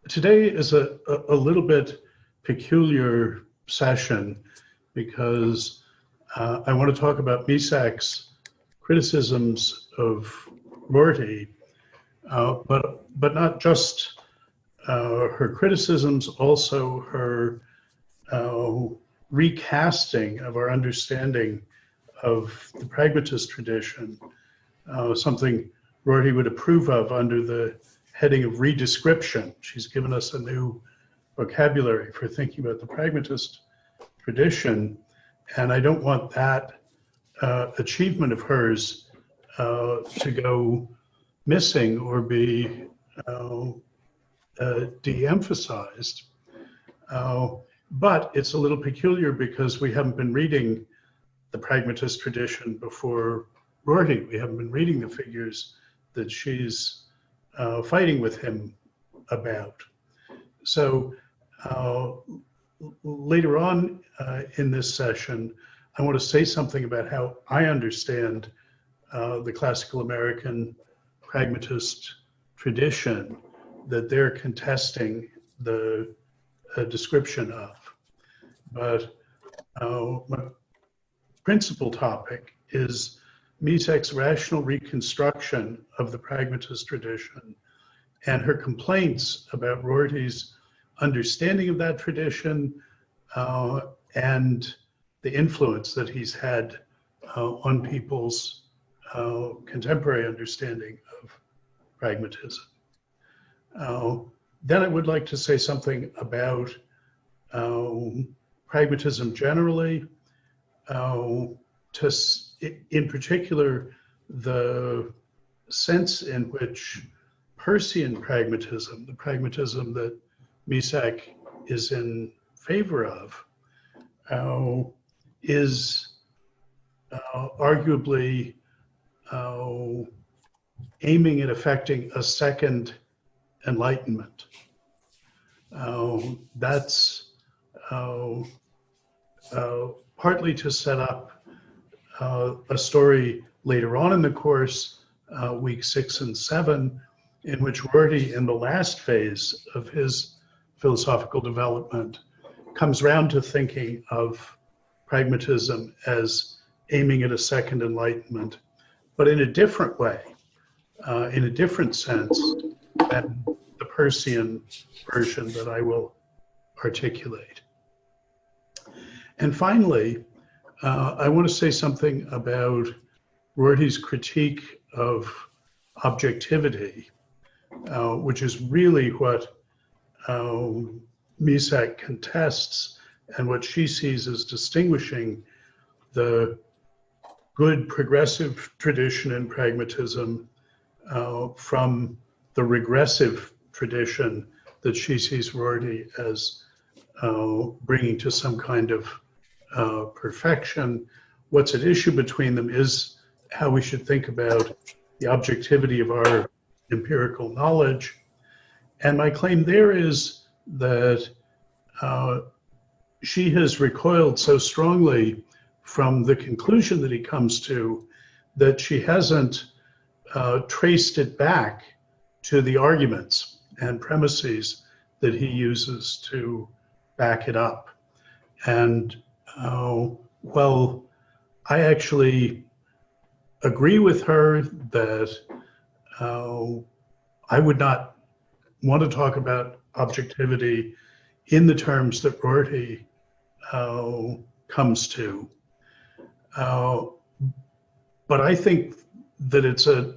Today is a little bit peculiar session because I want to talk about Misak's criticisms of Rorty, but not just her criticisms, also her recasting of our understanding of the pragmatist tradition, something Rorty would approve of under the heading of redescription. She's given us a new vocabulary for thinking about the pragmatist tradition, and I don't want that achievement of hers to go missing or be de-emphasized. But it's a little peculiar because we haven't been reading the pragmatist tradition before Rorty. We haven't been reading the figures that she's fighting with him about. So later on in this session, I want to say something about how I understand the classical American pragmatist tradition that they're contesting the description of. But my principal topic is Misak's rational reconstruction of the pragmatist tradition and her complaints about Rorty's understanding of that tradition and the influence that he's had on people's contemporary understanding of pragmatism. Then I would like to say something about pragmatism generally, in particular, the sense in which Peircean pragmatism, the pragmatism that Misak is in favor of, is arguably aiming at effecting a second enlightenment. That's partly to set up a story later on in the course, week 6 and 7, in which Rorty, in the last phase of his philosophical development, comes round to thinking of pragmatism as aiming at a second enlightenment, but in a different way, in a different sense than the Peircean version that I will articulate. And finally, I want to say something about Rorty's critique of objectivity, which is really what Misak contests and what she sees as distinguishing the good progressive tradition in pragmatism from the regressive tradition that she sees Rorty as bringing to some kind of perfection. What's at issue between them is how we should think about the objectivity of our empirical knowledge. And my claim there is that she has recoiled so strongly from the conclusion that he comes to that she hasn't traced it back to the arguments and premises that he uses to back it up. And well, I actually agree with her that I would not want to talk about objectivity in the terms that Rorty comes to. But I think that it's a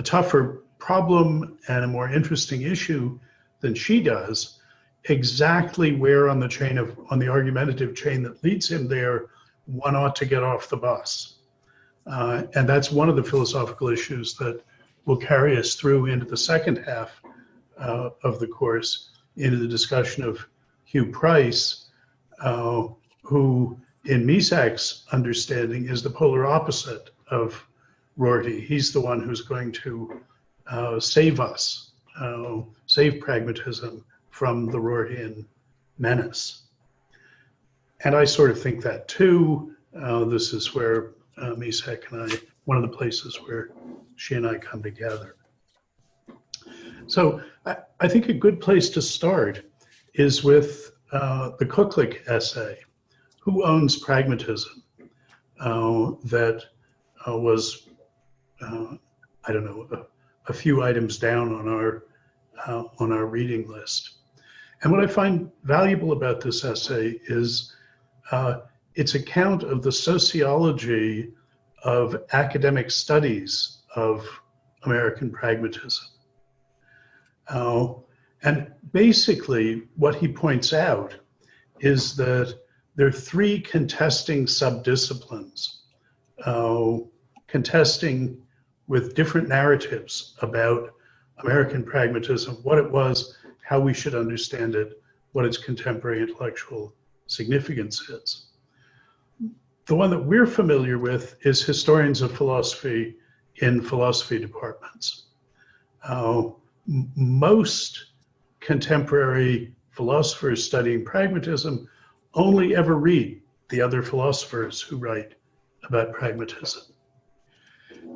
tougher problem and a more interesting issue than she does. Exactly where on the argumentative chain that leads him there, one ought to get off the bus. And that's one of the philosophical issues that will carry us through into the second half of the course, into the discussion of Hugh Price, who in Misak's understanding is the polar opposite of Rorty. He's the one who's going to save us, save pragmatism from the Rortyian menace. And I sort of think that too. This is where Misak and I, one of the places where she and I come together. So I think a good place to start is with the Cooklick essay, Who Owns Pragmatism? That was, I don't know, a few items down on our reading list. And what I find valuable about this essay is its account of the sociology of academic studies of American pragmatism. And basically, what he points out is that there are three contesting subdisciplines, contesting with different narratives about American pragmatism, what it was, how we should understand it, what its contemporary intellectual significance is. The one that we're familiar with is historians of philosophy in philosophy departments. Most contemporary philosophers studying pragmatism only ever read the other philosophers who write about pragmatism.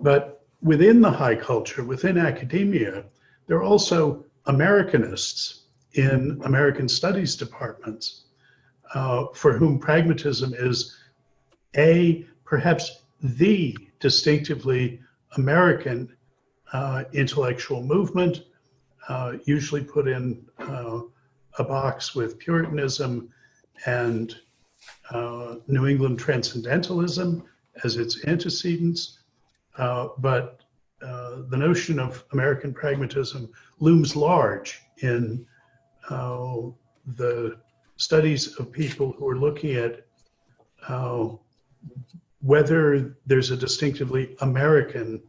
But within the high culture, within academia, there are also Americanists in American studies departments for whom pragmatism is perhaps the distinctively American intellectual movement, usually put in a box with Puritanism and New England Transcendentalism as its antecedents. But the notion of American pragmatism looms large in the studies of people who are looking at whether there's a distinctively American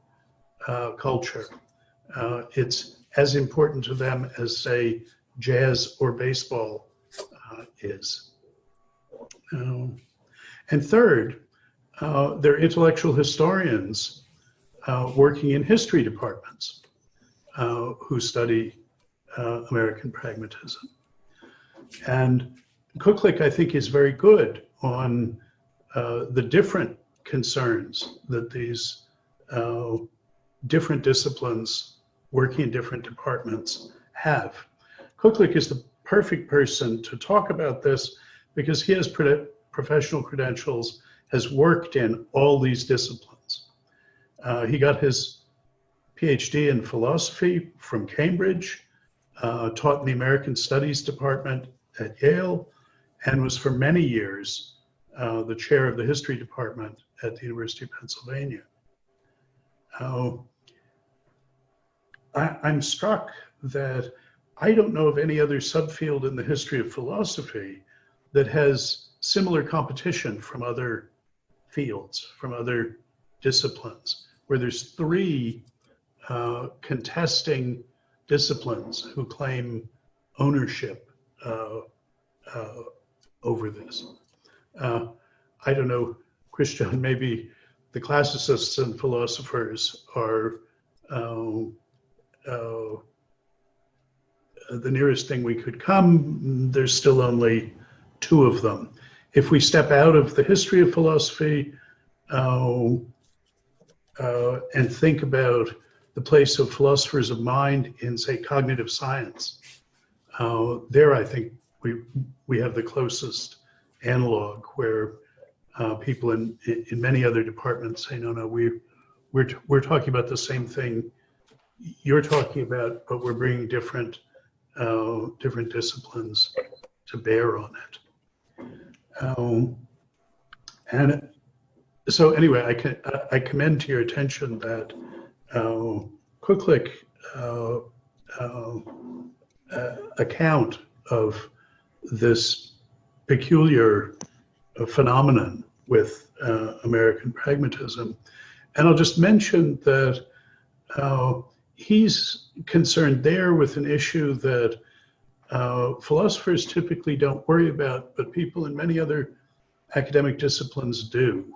culture. It's as important to them as, say, jazz or baseball is. And third, they're intellectual historians working in history departments who study American pragmatism. And Cooklick, I think, is very good on the different concerns that these different disciplines working in different departments have. Cooklick is the perfect person to talk about this because he has professional credentials, has worked in all these disciplines. He got his PhD in philosophy from Cambridge, taught in the American Studies department at Yale, and was for many years the chair of the history department at the University of Pennsylvania. I'm struck that I don't know of any other subfield in the history of philosophy that has similar competition from other fields, from other disciplines, where there's three contesting disciplines who claim ownership over this. I don't know, Christian, maybe the classicists and philosophers are the nearest thing we could come. There's still only two of them. If we step out of the history of philosophy and think about the place of philosophers of mind in, say, cognitive science, there I think we have the closest analog where people in many other departments say, no, we're talking about the same thing you're talking about, but we're bringing different disciplines to bear on it. And so anyway, I commend to your attention that Cooklick account of this peculiar phenomenon with American pragmatism. And I'll just mention that he's concerned there with an issue that philosophers typically don't worry about, but people in many other academic disciplines do.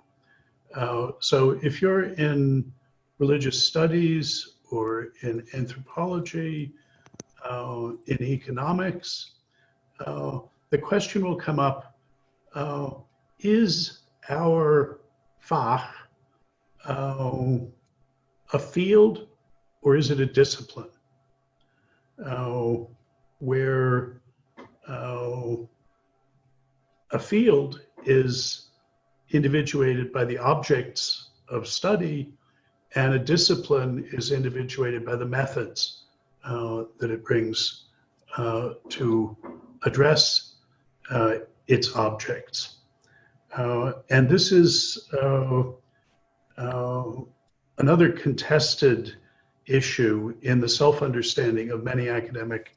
So if you're in religious studies or in anthropology, in economics, the question will come up, is our Fach a field or is it a discipline? where a field is individuated by the objects of study, and a discipline is individuated by the methods that it brings to address its objects. And this is another contested issue in the self-understanding of many academic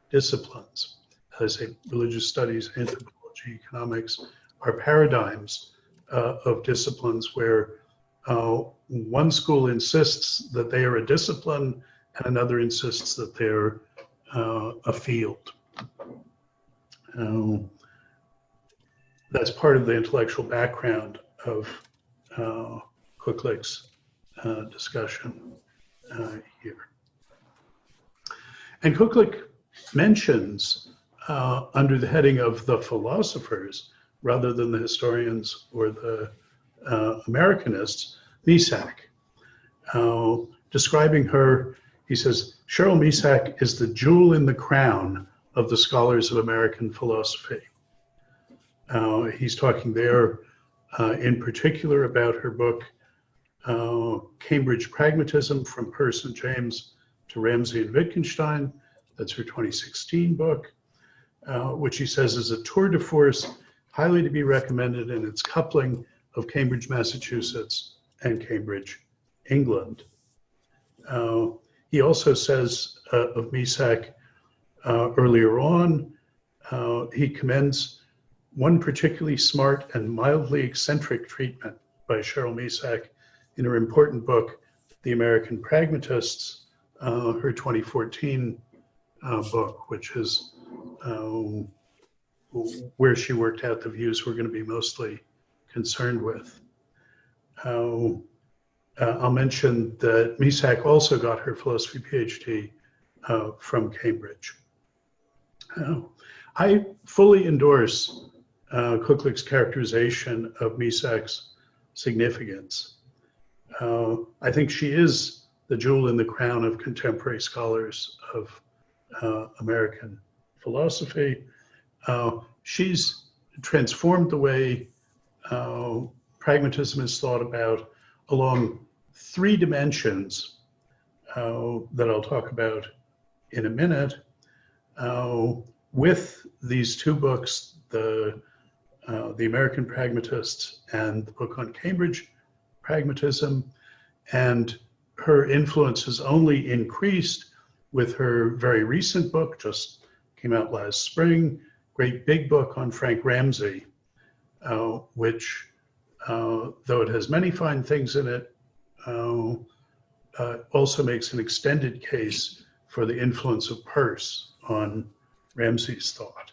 disciplines. As I say, religious studies, anthropology, economics are paradigms of disciplines where one school insists that they are a discipline and another insists that they're a field. That's part of the intellectual background of Kucklick's discussion here. And Kucklick mentions under the heading of the philosophers, rather than the historians or the Americanists, Misak. Describing her, he says, Cheryl Misak is the jewel in the crown of the scholars of American philosophy. He's talking there in particular about her book, Cambridge Pragmatism, From Peirce and James to Ramsey and Wittgenstein. That's her 2016 book, which he says is a tour de force, highly to be recommended in its coupling of Cambridge, Massachusetts and Cambridge, England. He also says of Misak earlier on, he commends one particularly smart and mildly eccentric treatment by Cheryl Misak in her important book, The American Pragmatists, her 2014 book, which is where she worked out the views we're going to be mostly concerned with. I'll mention that Misak also got her philosophy PhD from Cambridge. I fully endorse Kucklick's characterization of Misak's significance. I think she is the jewel in the crown of contemporary scholars of American philosophy. She's transformed the way pragmatism is thought about along three dimensions that I'll talk about in a minute. With these two books, the American Pragmatists and the book on Cambridge Pragmatism, and her influence has only increased with her very recent book, just came out last spring, great big book on Frank Ramsey, which, though it has many fine things in it, also makes an extended case for the influence of Peirce on Ramsey's thought.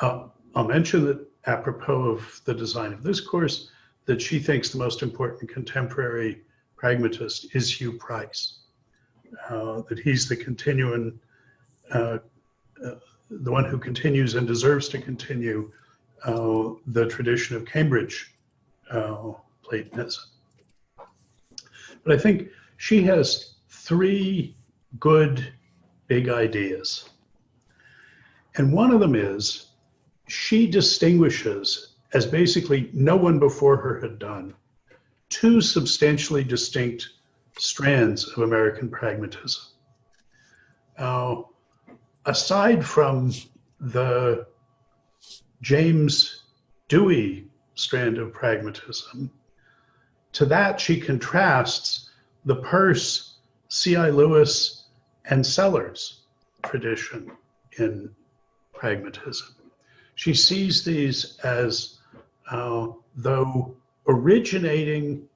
I'll mention that apropos of the design of this course, that she thinks the most important contemporary pragmatist is Hugh Price, that he's the continuing, the one who continues and deserves to continue the tradition of Cambridge Platonism. But I think she has three good big ideas. And one of them is she distinguishes, as basically no one before her had done, two substantially distinct strands of American pragmatism. Aside from the James Dewey strand of pragmatism, to that she contrasts the Peirce, C.I. Lewis, and Sellers tradition in pragmatism. She sees these as, though originating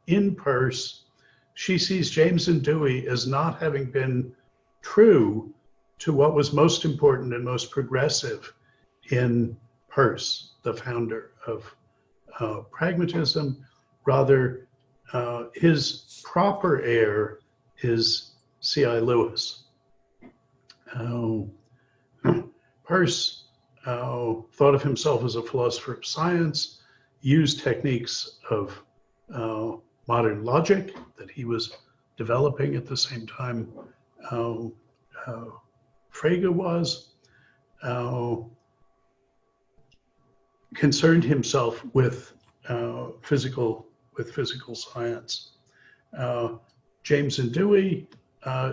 in Peirce, she sees James and Dewey as not having been true to what was most important and most progressive in Peirce, the founder of pragmatism. Rather, his proper heir is C.I. Lewis. Peirce thought of himself as a philosopher of science, used techniques of modern logic that he was developing at the same time Frege was, concerned himself with physical science. James and Dewey,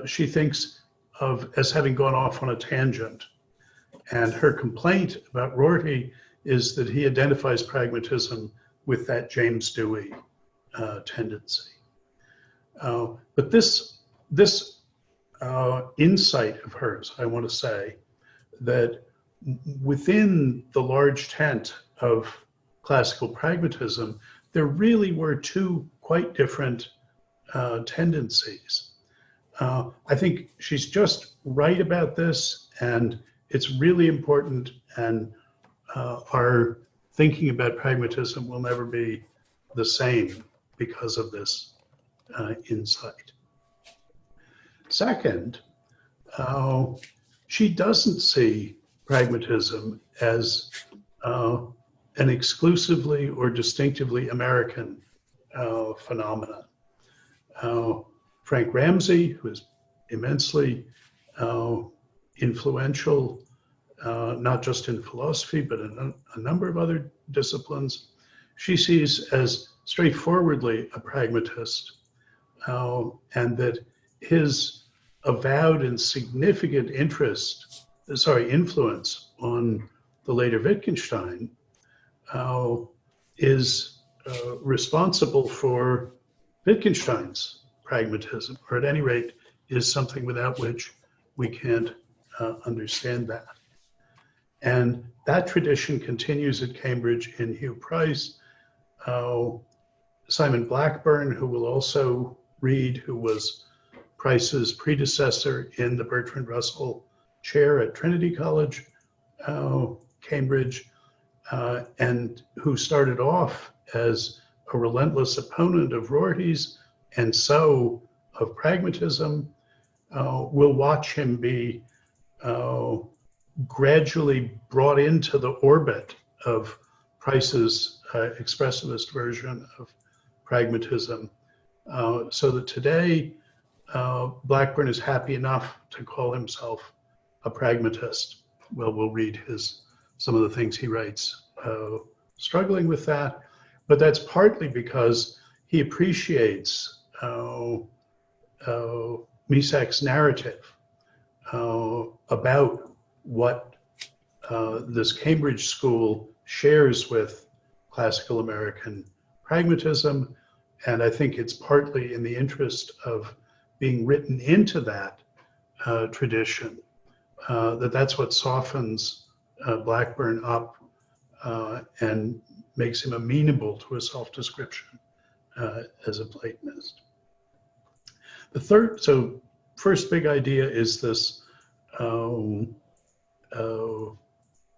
she thinks of as having gone off on a tangent. And her complaint about Rorty is that he identifies pragmatism with that James Dewey tendency. But this insight of hers, I want to say, that within the large tent of classical pragmatism, there really were two quite different tendencies. I think she's just right about this, and it's really important, and our thinking about pragmatism will never be the same because of this insight. Second, she doesn't see pragmatism as an exclusively or distinctively American phenomenon. Frank Ramsey, who is immensely influential, not just in philosophy, but in a number of other disciplines, she sees as straightforwardly a pragmatist, and that his avowed and significant influence on the later Wittgenstein is responsible for Wittgenstein's pragmatism, or at any rate is something without which we can't understand that. And that tradition continues at Cambridge in Hugh Price. Simon Blackburn, who we'll also read, who was Price's predecessor in the Bertrand Russell Chair at Trinity College, Cambridge, and who started off as a relentless opponent of Rorty's and so of pragmatism. We'll watch him be gradually brought into the orbit of Price's expressivist version of pragmatism, so that today Blackburn is happy enough to call himself a pragmatist. Well, we'll read some of the things he writes struggling with that, but that's partly because he appreciates Misak's narrative about what this Cambridge school shares with classical American pragmatism, and I think it's partly in the interest of being written into that tradition that's what softens Blackburn up and makes him amenable to a self-description as a Platonist. The third, so first big idea is this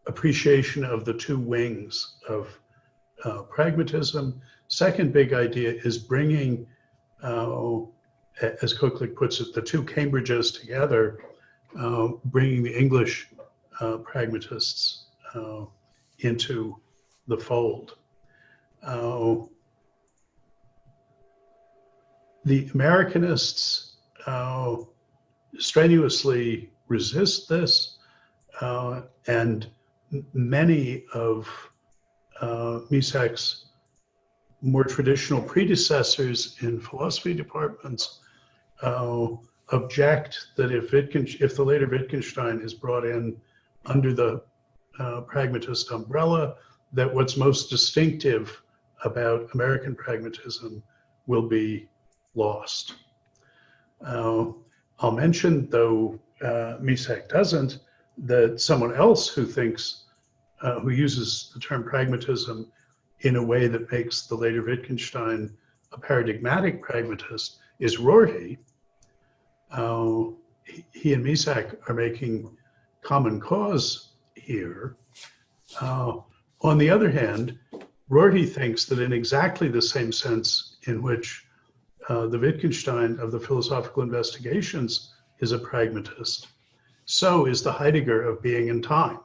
appreciation of the two wings of pragmatism. Second big idea is bringing, as Cooklick puts it, the two Cambridges together, bringing the English pragmatists into the fold. The Americanists strenuously resist this, and many of Misak's more traditional predecessors in philosophy departments object that if the later Wittgenstein is brought in under the pragmatist umbrella, that what's most distinctive about American pragmatism will be lost. I'll mention, though Misak doesn't, that someone else who thinks, who uses the term pragmatism in a way that makes the later Wittgenstein a paradigmatic pragmatist is Rorty. He and Misak are making common cause here. On the other hand, Rorty thinks that in exactly the same sense in which the Wittgenstein of the philosophical investigations is a pragmatist, so is the Heidegger of being and time.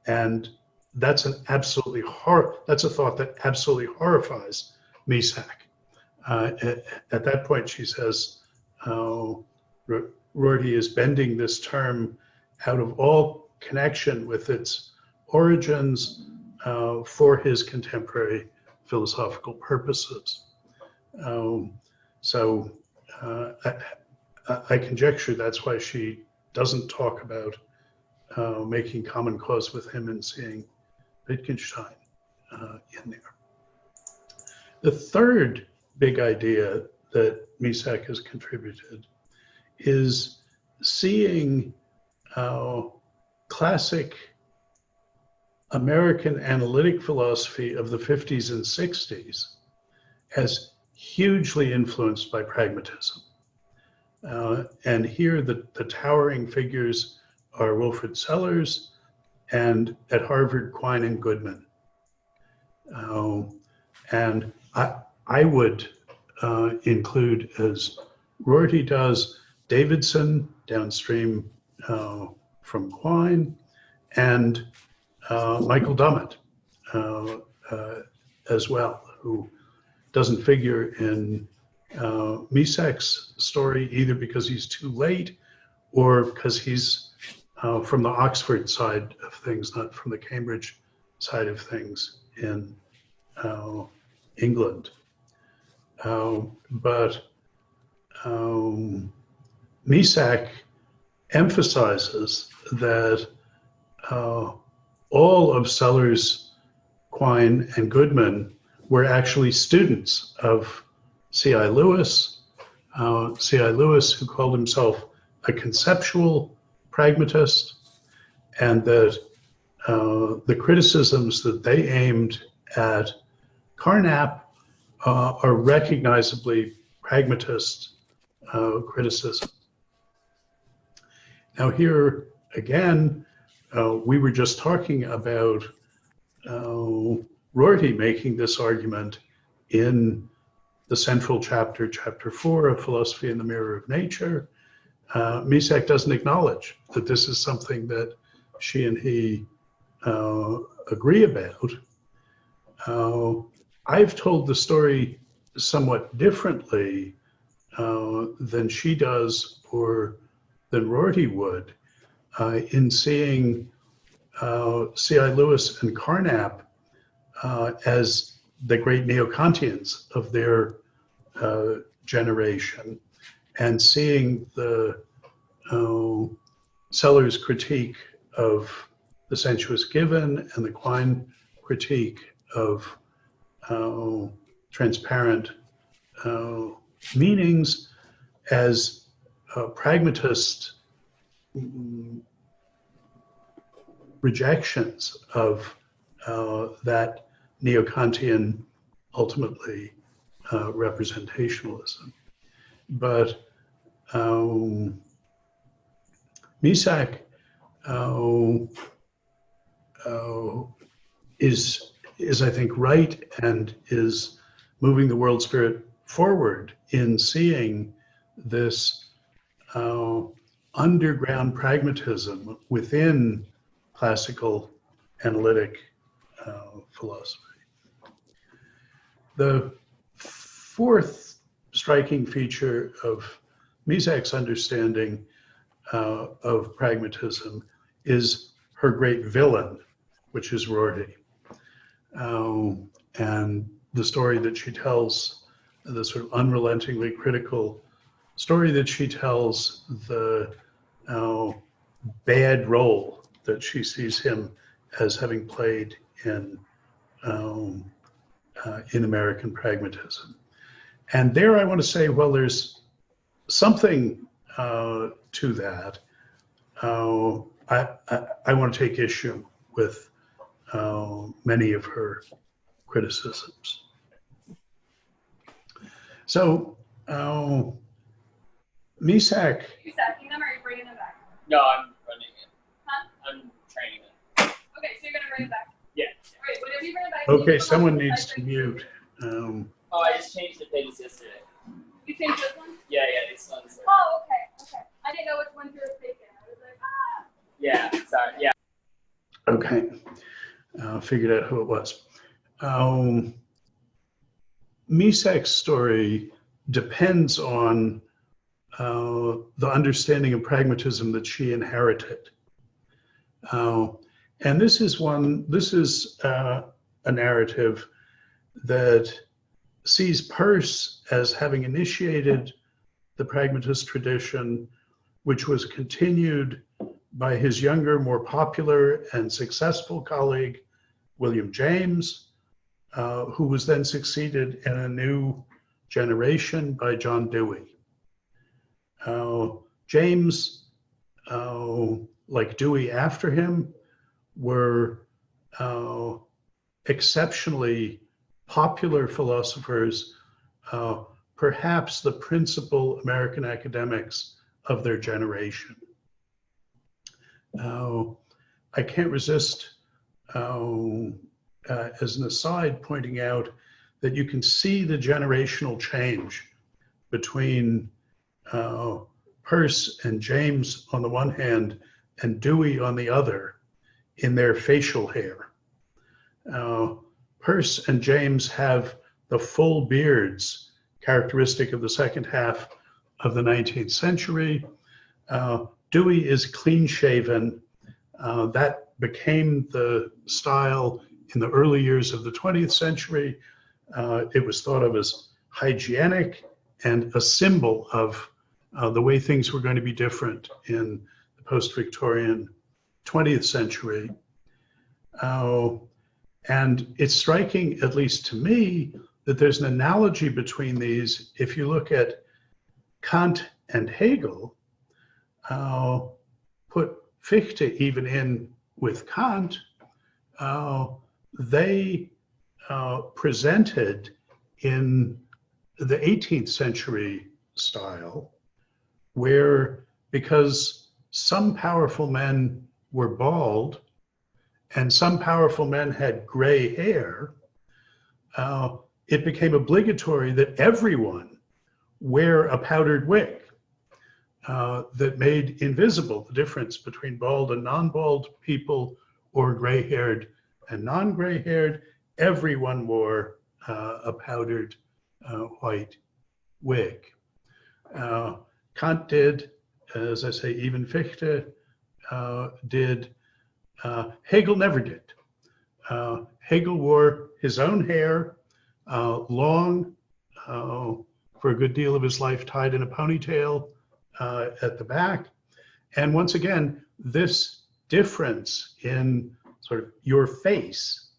And that's that's a thought that absolutely horrifies Misak. At that point, she says, Rorty is bending this term out of all connection with its origins for his contemporary philosophical purposes. So I conjecture that's why she doesn't talk about making common cause with him and seeing Wittgenstein in there. The third big idea that Misak has contributed is seeing classic American analytic philosophy of the 50s and 60s as hugely influenced by pragmatism. And here the towering figures are Wilfrid Sellars and at Harvard, Quine and Goodman. And I would include, as Rorty does, Davidson downstream from Quine, and Michael Dummett as well, who doesn't figure in Misak's story either because he's too late or because he's from the Oxford side of things, not from the Cambridge side of things in England. But Misak emphasizes that all of Sellars, Quine, and Goodman were actually students of C.I. Lewis. C.I. Lewis, who called himself a conceptual pragmatist, and that the criticisms that they aimed at Carnap are recognizably pragmatist criticism. Now here again, we were just talking about Rorty making this argument in the central chapter, chapter 4 of Philosophy in the Mirror of Nature. Misak doesn't acknowledge that this is something that she and he agree about. I've told the story somewhat differently than she does or than Rorty would in seeing C.I. Lewis and Carnap as the great neo-Kantians of their generation, and seeing the Sellars' critique of the sensuous given and the Quine critique of transparent meanings as pragmatist rejections of that neo-Kantian, ultimately, representationalism. But Misak is, I think, right and is moving the world spirit forward in seeing this underground pragmatism within classical analytic philosophy. The fourth striking feature of Misak's understanding of pragmatism is her great villain, which is Rorty. And the story that she tells, the sort of unrelentingly critical story that she tells, the bad role that she sees him as having played in American pragmatism. And there I want to say, well, there's something to that. I want to take issue with many of her criticisms. So, Misak. You stacking them or are you bringing them back? No, I'm running it. Huh? I'm training it. Okay, so you're going to bring it back? Yeah. Wait, whenever you bring it back. Okay, someone needs to mute. Oh, I just changed the pages yesterday. You changed this one? Yeah, this one's. Oh, okay. I didn't know which ones you were taking. I was like, ah. Yeah, sorry. Yeah. Okay, figured out who it was. Misak's story depends on the understanding of pragmatism that she inherited. And this is a narrative that sees Peirce as having initiated the pragmatist tradition, which was continued by his younger, more popular and successful colleague, William James, who was then succeeded in a new generation by John Dewey. James, like Dewey after him, were exceptionally popular philosophers, perhaps the principal American academics of their generation. I can't resist, as an aside, pointing out that you can see the generational change between Peirce and James on the one hand and Dewey on the other in their facial hair. Peirce and James have the full beards characteristic of the second half of the 19th century. Dewey is clean shaven. That became the style in the early years of the 20th century. It was thought of as hygienic and a symbol of the way things were going to be different in the post-Victorian 20th century. And it's striking, at least to me, that there's an analogy between these. If you look at Kant and Hegel, put Fichte even in with Kant, they presented in the 18th century style, where because some powerful men were bald and some powerful men had gray hair, it became obligatory that everyone wear a powdered wig that made invisible the difference between bald and non-bald people, or gray-haired and non-gray-haired. Everyone wore a powdered white wig. Kant did, as I say, even Fichte did. Hegel never did. Hegel wore his own hair long, for a good deal of his life tied in a ponytail at the back. And once again, this difference in sort of your face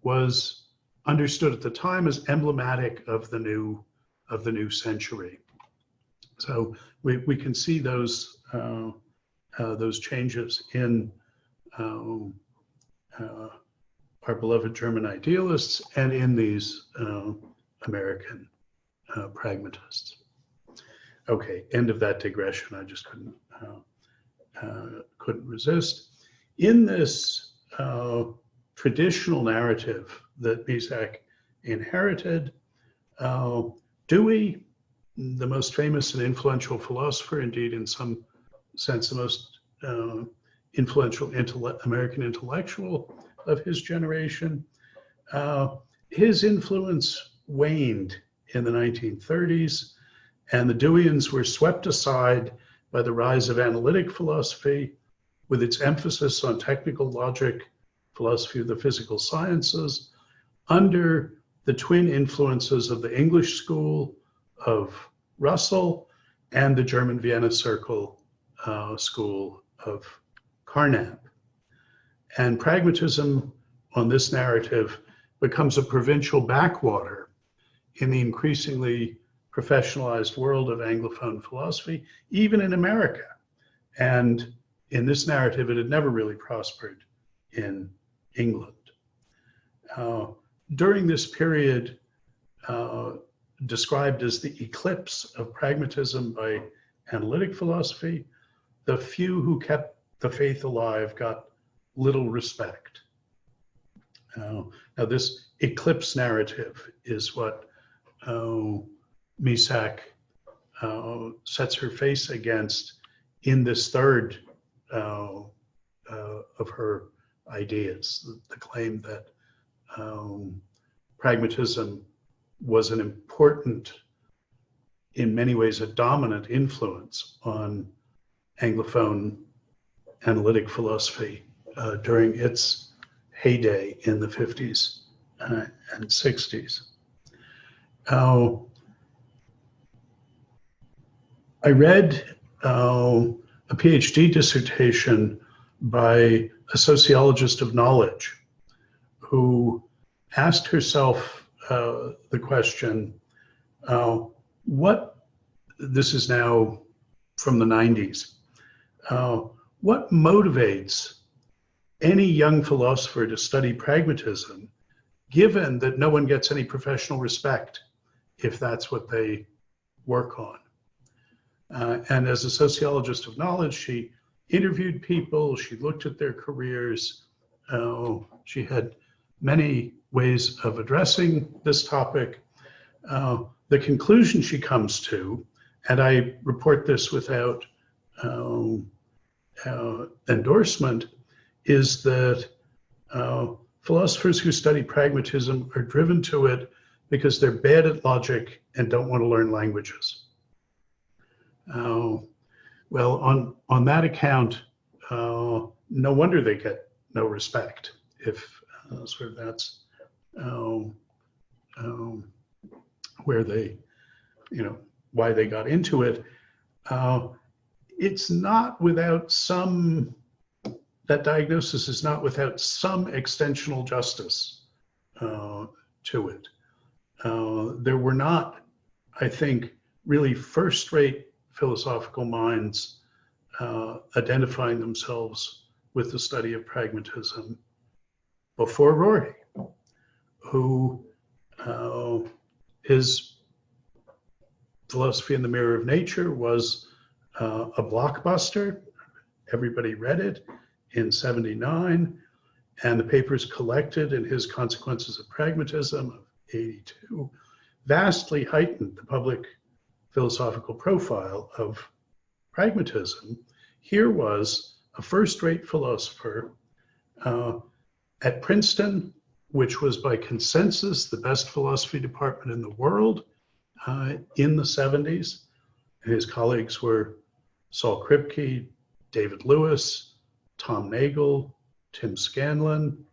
was understood at the time as emblematic of the new century. So we can see those changes in our beloved German idealists and in these American pragmatists. Okay, end of that digression. I just couldn't resist. In this traditional narrative that Misak inherited, Dewey, the most famous and influential philosopher, indeed in some sense the most influential American intellectual of his generation, his influence waned in the 1930s, and the Deweyans were swept aside by the rise of analytic philosophy, with its emphasis on technical logic, philosophy of the physical sciences, under the twin influences of the English school of Russell and the German Vienna Circle school of Carnap. And pragmatism on this narrative becomes a provincial backwater in the increasingly professionalized world of Anglophone philosophy, even in America. And in this narrative, it had never really prospered in England. During this period, described as the eclipse of pragmatism by analytic philosophy, the few who kept the faith alive got little respect. Now this eclipse narrative is what Misak sets her face against in this third of her ideas, the claim that pragmatism was an important, in many ways, a dominant influence on Anglophone analytic philosophy during its heyday in the 50s and 60s. I read a PhD dissertation by a sociologist of knowledge who asked herself the question, this is now from the 90s, what motivates any young philosopher to study pragmatism, given that no one gets any professional respect if that's what they work on? And as a sociologist of knowledge, she interviewed people, she looked at their careers, she had many ways of addressing this topic. The conclusion she comes to, and I report this without endorsement, is that philosophers who study pragmatism are driven to it because they're bad at logic and don't want to learn languages. Well, on that account, no wonder they get no respect if sort of that's where they, why they got into it. It's not without some, that diagnosis is not without some extensional justice to it. There were not, I think, really first-rate philosophical minds identifying themselves with the study of pragmatism before Rorty, who his philosophy in the Mirror of Nature was a blockbuster. Everybody read it in '79, and the papers collected in his Consequences of Pragmatism of '82 vastly heightened the public philosophical profile of pragmatism. Here was a first-rate philosopher at Princeton, which was by consensus the best philosophy department in the world in the 70s. And his colleagues were Saul Kripke, David Lewis, Tom Nagel, Tim Scanlon.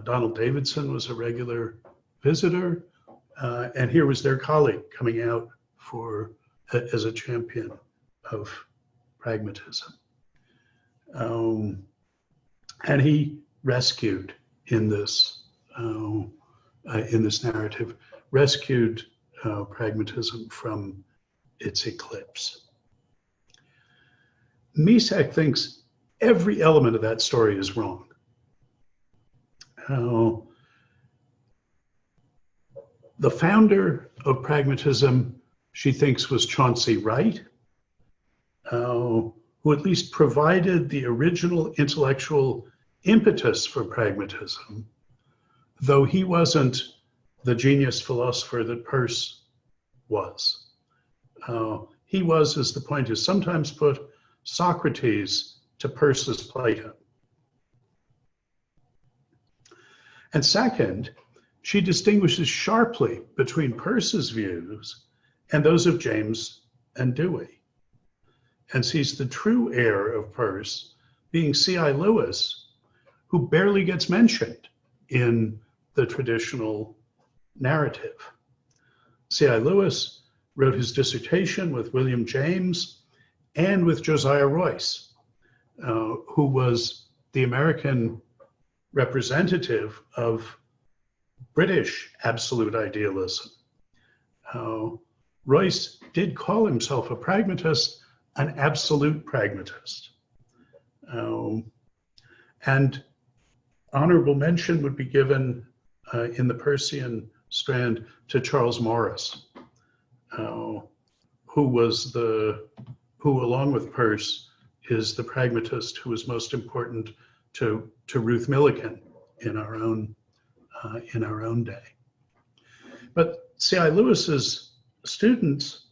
Donald Davidson was a regular visitor. And here was their colleague coming out as a champion of pragmatism. And he rescued in this narrative, rescued pragmatism from its eclipse. Misak thinks every element of that story is wrong. The founder of pragmatism, she thinks, was Chauncey Wright, who at least provided the original intellectual impetus for pragmatism, though he wasn't the genius philosopher that Peirce was. He was, as the point is sometimes put, Socrates to Peirce's Plato. And second, she distinguishes sharply between Peirce's views and those of James and Dewey, and sees the true heir of Peirce being C.I. Lewis, who barely gets mentioned in the traditional narrative. C.I. Lewis wrote his dissertation with William James and with Josiah Royce, who was the American representative of British absolute idealism. Royce did call himself a pragmatist, an absolute pragmatist. And honorable mention would be given in the Peircean strand to Charles Morris, who along with Peirce is the pragmatist who was most important to Ruth Millikan in our own day. But C.I. Lewis's students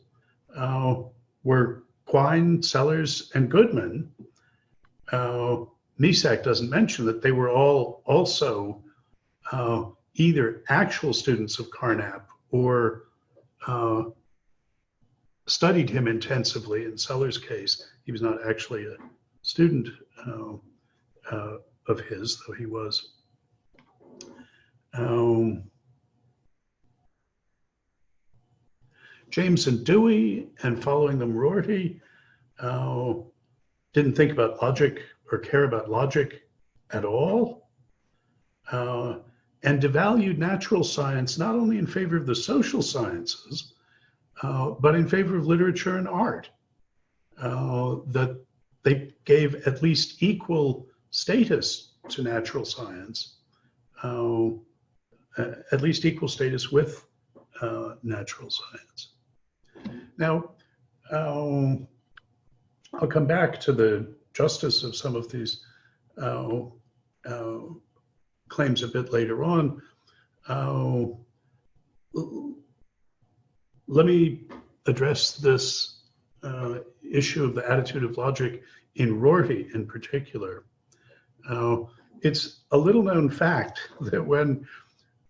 were Quine, Sellers, and Goodman. Misak doesn't mention that they were all also either actual students of Carnap or studied him intensively. In Sellers' case, he was not actually a student of his, though he was. James and Dewey, and following them Rorty, didn't think about logic or care about logic at all, and devalued natural science not only in favor of the social sciences, but in favor of literature and art. That they gave at least equal status to natural science, at least equal status with natural science. Now, I'll come back to the justice of some of these claims a bit later on. Let me address this issue of the attitude of logic in Rorty in particular. It's a little known fact that when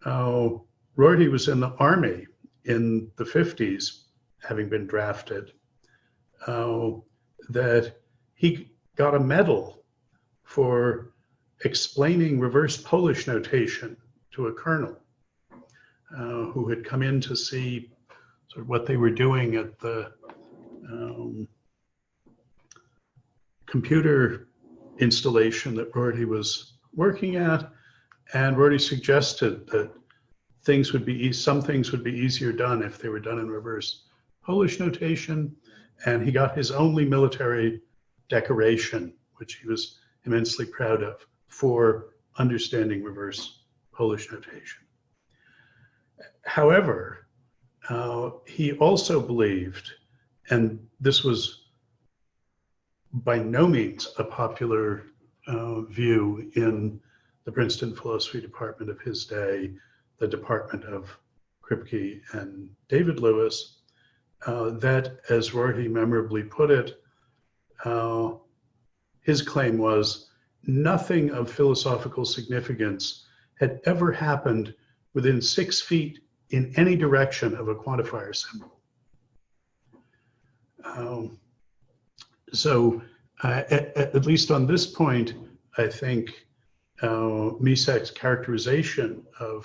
Rorty was in the army in the 50s, having been drafted, that he got a medal for explaining reverse Polish notation to a colonel who had come in to see sort of what they were doing at the computer installation that Rorty was working at. And Rorty suggested that some things would be easier done if they were done in reverse Polish notation. And he got his only military decoration, which he was immensely proud of, for understanding reverse Polish notation. However, he also believed, and this was by no means a popular view in the Princeton philosophy department of his day, the department of Kripke and David Lewis, that, as Rorty memorably put it, his claim was nothing of philosophical significance had ever happened within 6 feet in any direction of a quantifier symbol. So at least on this point, I think Misak's characterization of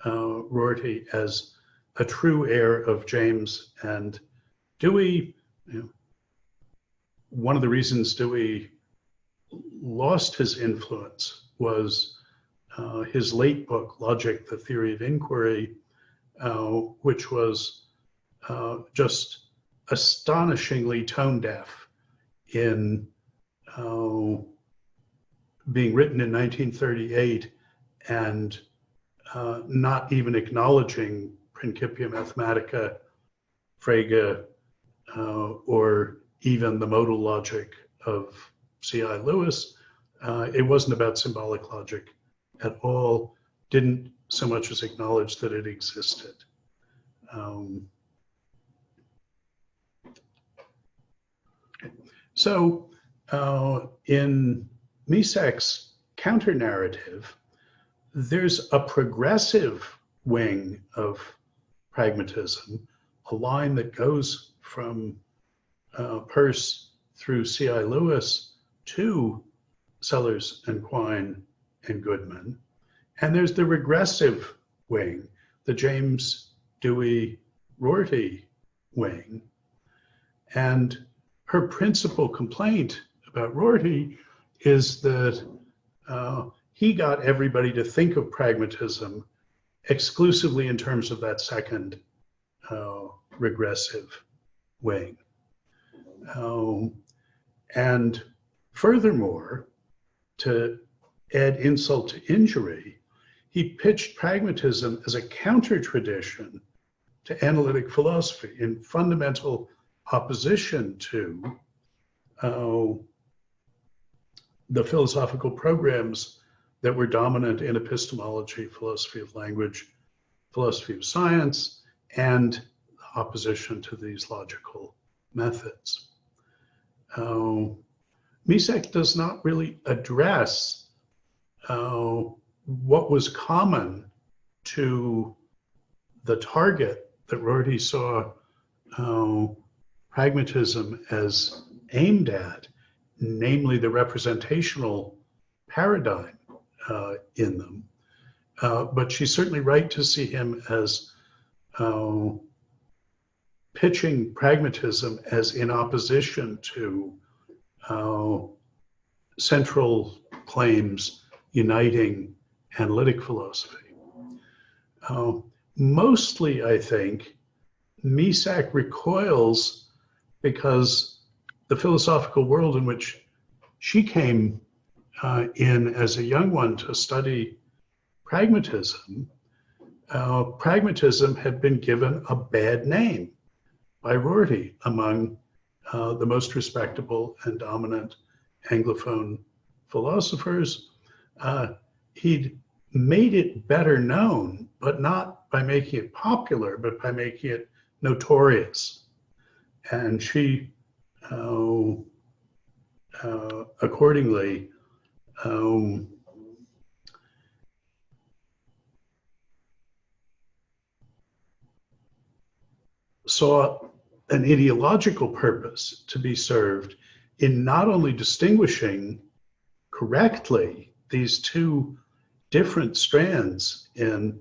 Rorty as a true heir of James and Dewey, one of the reasons Dewey lost his influence was his late book, Logic, the Theory of Inquiry, which was just astonishingly tone deaf in being written in 1938 and not even acknowledging Principia Mathematica, Frege, or even the modal logic of C.I. Lewis. It wasn't about symbolic logic at all, didn't so much as acknowledge that it existed. So in Misak's counter-narrative, there's a progressive wing of pragmatism, a line that goes from Peirce through C.I. Lewis to Sellers and Quine and Goodman. And there's the regressive wing, the James, Dewey, Rorty wing. And her principal complaint about Rorty is that he got everybody to think of pragmatism exclusively in terms of that second regressive wing. And furthermore, to add insult to injury, he pitched pragmatism as a counter-tradition to analytic philosophy in fundamental opposition to the philosophical programs that were dominant in epistemology, philosophy of language, philosophy of science, and opposition to these logical methods. Misak does not really address what was common to the target that Rorty saw pragmatism as aimed at, namely the representational paradigm in them. But she's certainly right to see him as pitching pragmatism as in opposition to central claims uniting analytic philosophy. Mostly, I think, Misak recoils because the philosophical world in which she came in as a young one to study pragmatism, pragmatism had been given a bad name by Rorty among the most respectable and dominant Anglophone philosophers. He'd made it better known, but not by making it popular, but by making it notorious. And she, accordingly, saw an ideological purpose to be served in not only distinguishing correctly these two different strands in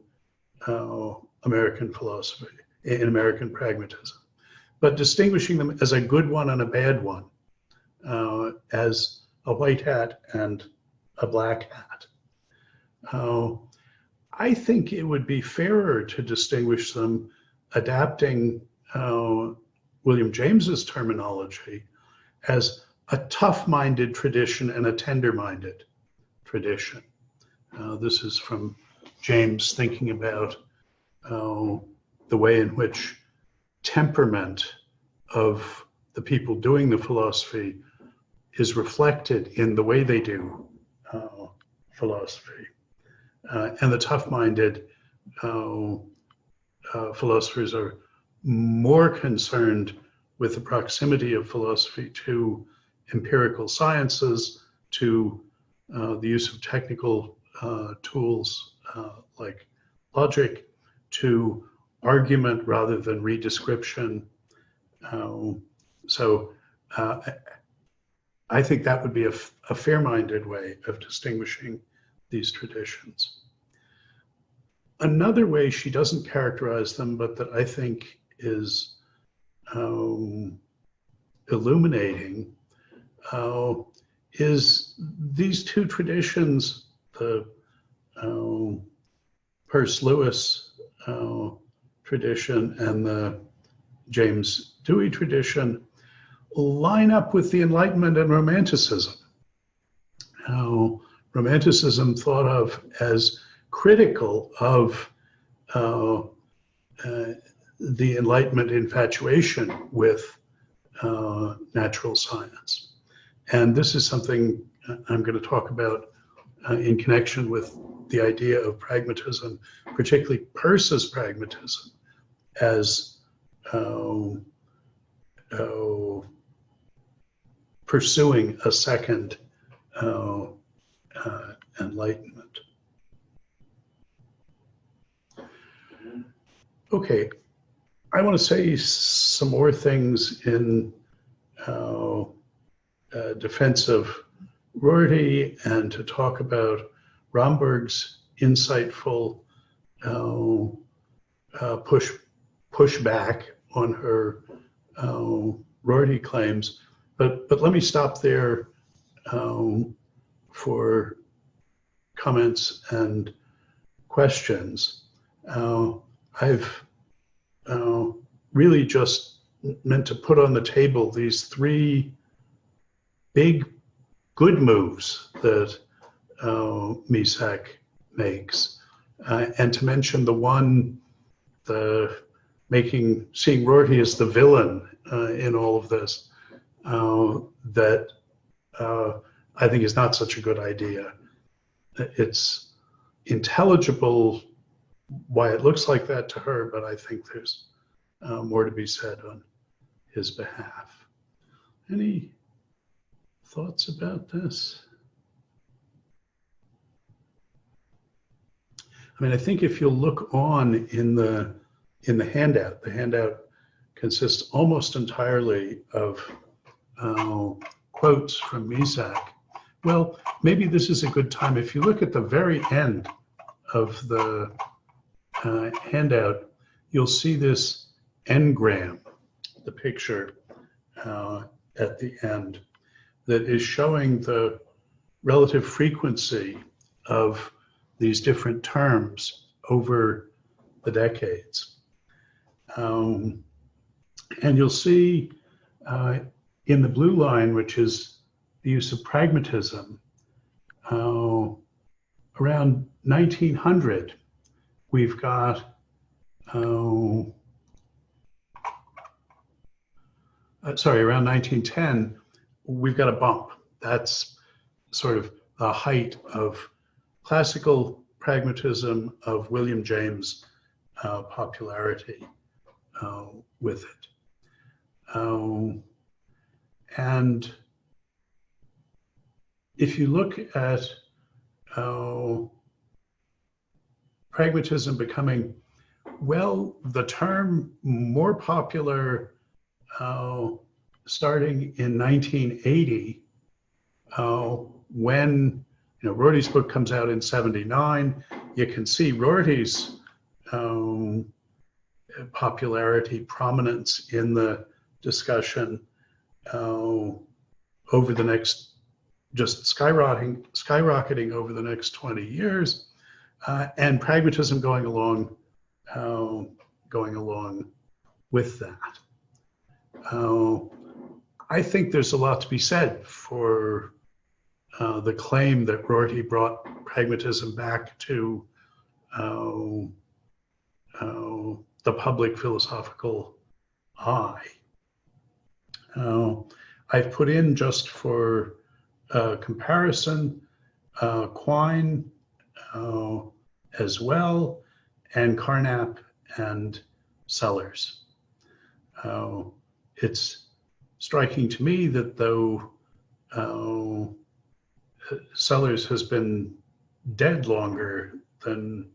American philosophy, in American pragmatism, but distinguishing them as a good one and a bad one, as a white hat and a black hat. I think it would be fairer to distinguish them adapting William James's terminology as a tough-minded tradition and a tender-minded tradition. This is from James thinking about the way in which temperament of the people doing the philosophy is reflected in the way they do philosophy. And the tough-minded philosophers are more concerned with the proximity of philosophy to empirical sciences, to the use of technical tools like logic, to argument rather than redescription. So I think that would be a fair-minded way of distinguishing these traditions. Another way she doesn't characterize them, but that I think is illuminating, is these two traditions, the Peirce-Lewis tradition and the James Dewey tradition, line up with the Enlightenment and Romanticism. Romanticism thought of as critical of the Enlightenment infatuation with natural science. And this is something I'm going to talk about in connection with the idea of pragmatism, particularly Peirce's pragmatism, as pursuing a second enlightenment. Okay, I want to say some more things in defense of Rorty and to talk about Romberg's insightful pushback on her Rorty claims. But let me stop there for comments and questions. I've really just meant to put on the table these three big good moves that Misak makes, and to mention the one, seeing Rorty as the villain in all of this, that I think is not such a good idea. It's intelligible why it looks like that to her, but I think there's more to be said on his behalf. Any thoughts about this? I mean, I think if you look on in the in the handout. The handout consists almost entirely of quotes from Misak. Well, maybe this is a good time. If you look at the very end of the handout, you'll see this engram, the picture at the end, that is showing the relative frequency of these different terms over the decades. And you'll see in the blue line, which is the use of pragmatism, around 1900, we've got, around 1910, we've got a bump. That's sort of the height of classical pragmatism, of William James' popularity with it. And if you look at pragmatism becoming, well, the term more popular starting in 1980, when Rorty's book comes out in 79, you can see Rorty's popularity, prominence in the discussion over the next, just skyrocketing over the next 20 years, and pragmatism going along with that. I think there's a lot to be said for the claim that Rorty brought pragmatism back to the public philosophical eye. I've put in, just for comparison, Quine as well, and Carnap and Sellers. It's striking to me that though Sellers has been dead longer than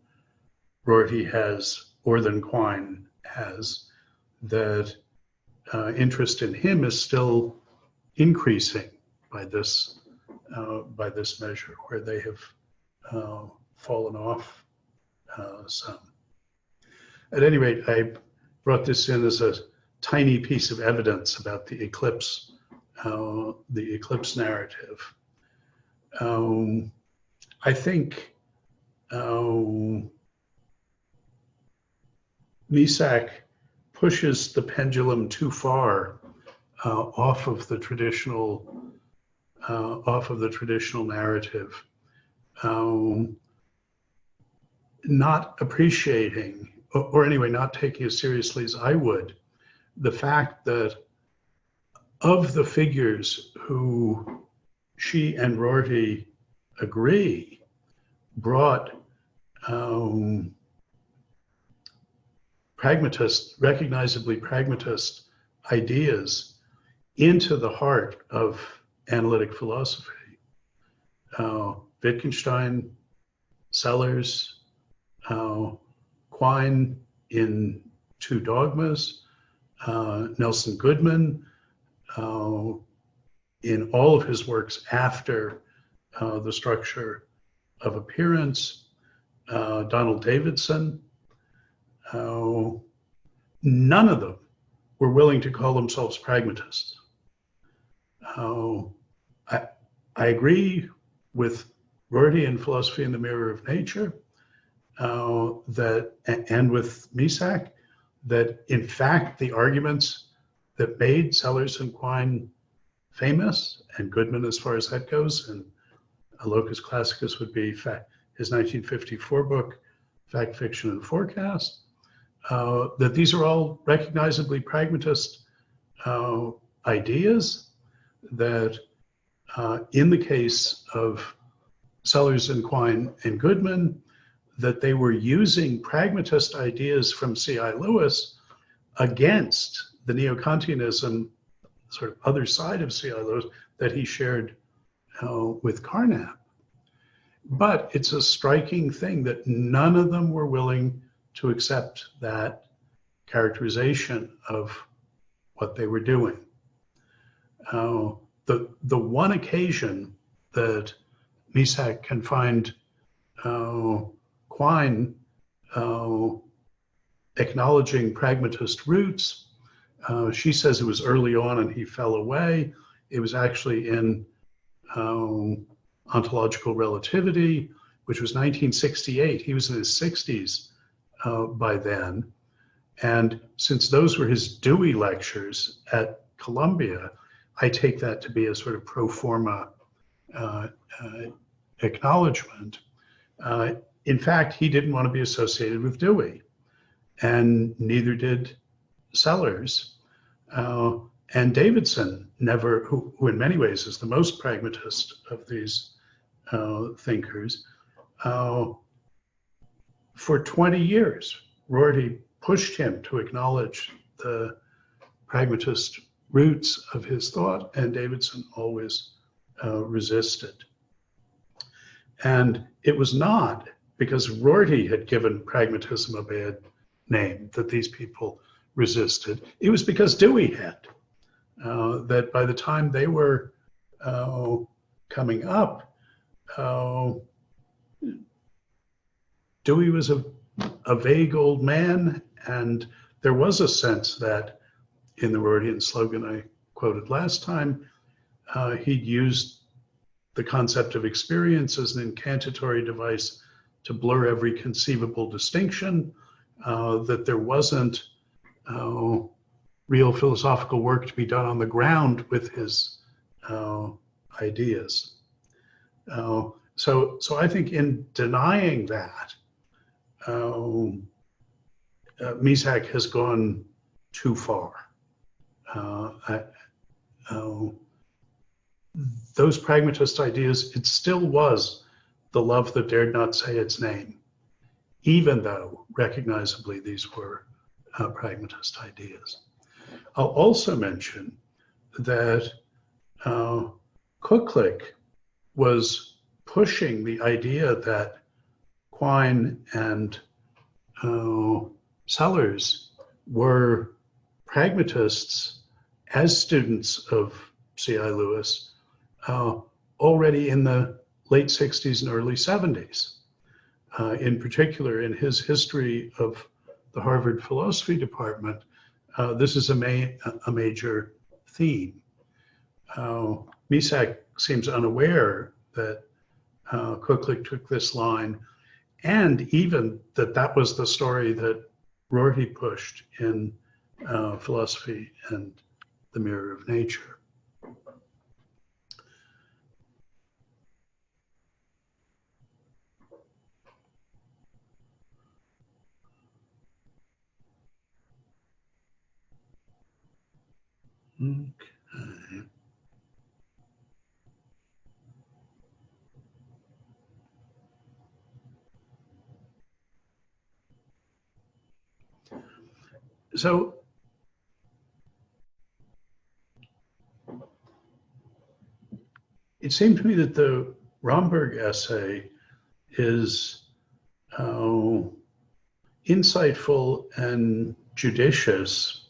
Rorty has, or than Quine has, that interest in him is still increasing by this measure, where they have fallen off some. At any rate, I brought this in as a tiny piece of evidence about the eclipse narrative. I think Misak pushes the pendulum too far off of the traditional narrative, not appreciating, or anyway, not taking as seriously as I would, the fact that of the figures who she and Rorty agree brought recognizably pragmatist ideas into the heart of analytic philosophy. Wittgenstein, Sellers, Quine in Two Dogmas, Nelson Goodman in all of his works after The Structure of Appearance, Donald Davidson. None of them were willing to call themselves pragmatists. I agree with Rorty in Philosophy in the Mirror of Nature, and with Misak, that in fact the arguments that made Sellers and Quine famous, and Goodman as far as that goes, and a locus classicus would be his 1954 book, Fact, Fiction, and Forecast, that these are all recognizably pragmatist ideas, that in the case of Sellers and Quine and Goodman, that they were using pragmatist ideas from C.I. Lewis against the neo-Kantianism, sort of other side of C.I. Lewis, that he shared with Carnap. But it's a striking thing that none of them were willing to accept that characterization of what they were doing. The one occasion that Misak can find Quine acknowledging pragmatist roots, she says it was early on and he fell away. It was actually in Ontological Relativity, which was 1968. He was in his 60s by then. And since those were his Dewey lectures at Columbia, I take that to be a sort of pro forma acknowledgement. In fact, he didn't want to be associated with Dewey, and neither did Sellers. And Davidson never, who in many ways is the most pragmatist of these thinkers, for 20 years, Rorty pushed him to acknowledge the pragmatist roots of his thought, and Davidson always resisted. And it was not because Rorty had given pragmatism a bad name that these people resisted. It was because Dewey had. That by the time they were coming up, Dewey was a vague old man, and there was a sense that in the Rortyian slogan I quoted last time, he'd used the concept of experience as an incantatory device to blur every conceivable distinction, that there wasn't real philosophical work to be done on the ground with his ideas. So I think in denying that, Misak has gone too far. Those pragmatist ideas, it still was the love that dared not say its name, even though recognizably these were pragmatist ideas. I'll also mention that Kuklek was pushing the idea that Quine and Sellers were pragmatists as students of C.I. Lewis already in the late 60s and early 70s. In particular, in his history of the Harvard Philosophy Department, this is a major theme. Misak seems unaware that Kuklek took this line, and even that was the story that Rorty pushed in Philosophy and the Mirror of Nature. Okay. So it seemed to me that the Romberg essay is insightful and judicious.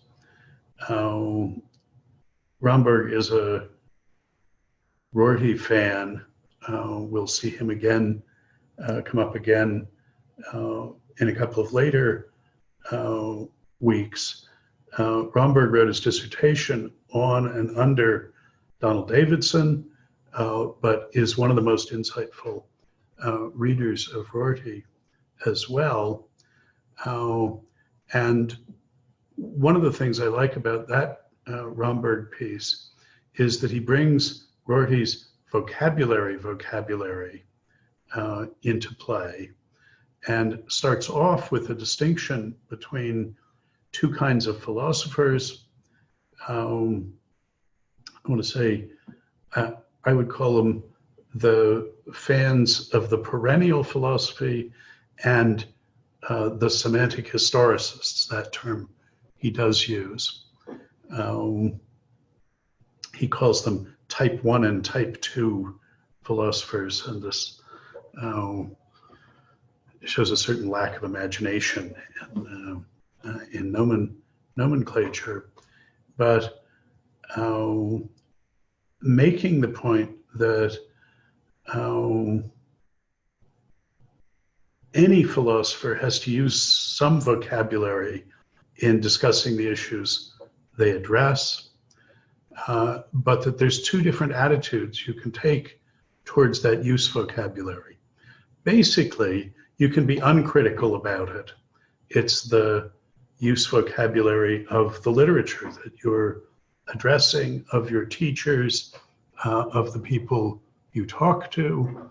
Romberg is a Rorty fan. We'll see him again, come up again in a couple of later weeks. Romberg wrote his dissertation on and under Donald Davidson, but is one of the most insightful readers of Rorty as well. And one of the things I like about that Romberg piece is that he brings Rorty's vocabulary into play, and starts off with a distinction between two kinds of philosophers. I want to say, I would call them the fans of the perennial philosophy and the semantic historicists, that term he does use. He calls them type 1 and type 2 philosophers, and this shows a certain lack of imagination in in nomenclature, but making the point that any philosopher has to use some vocabulary in discussing the issues they address, but that there's two different attitudes you can take towards that use vocabulary. Basically, you can be uncritical about it. It's the use vocabulary of the literature that you're addressing, of your teachers, of the people you talk to,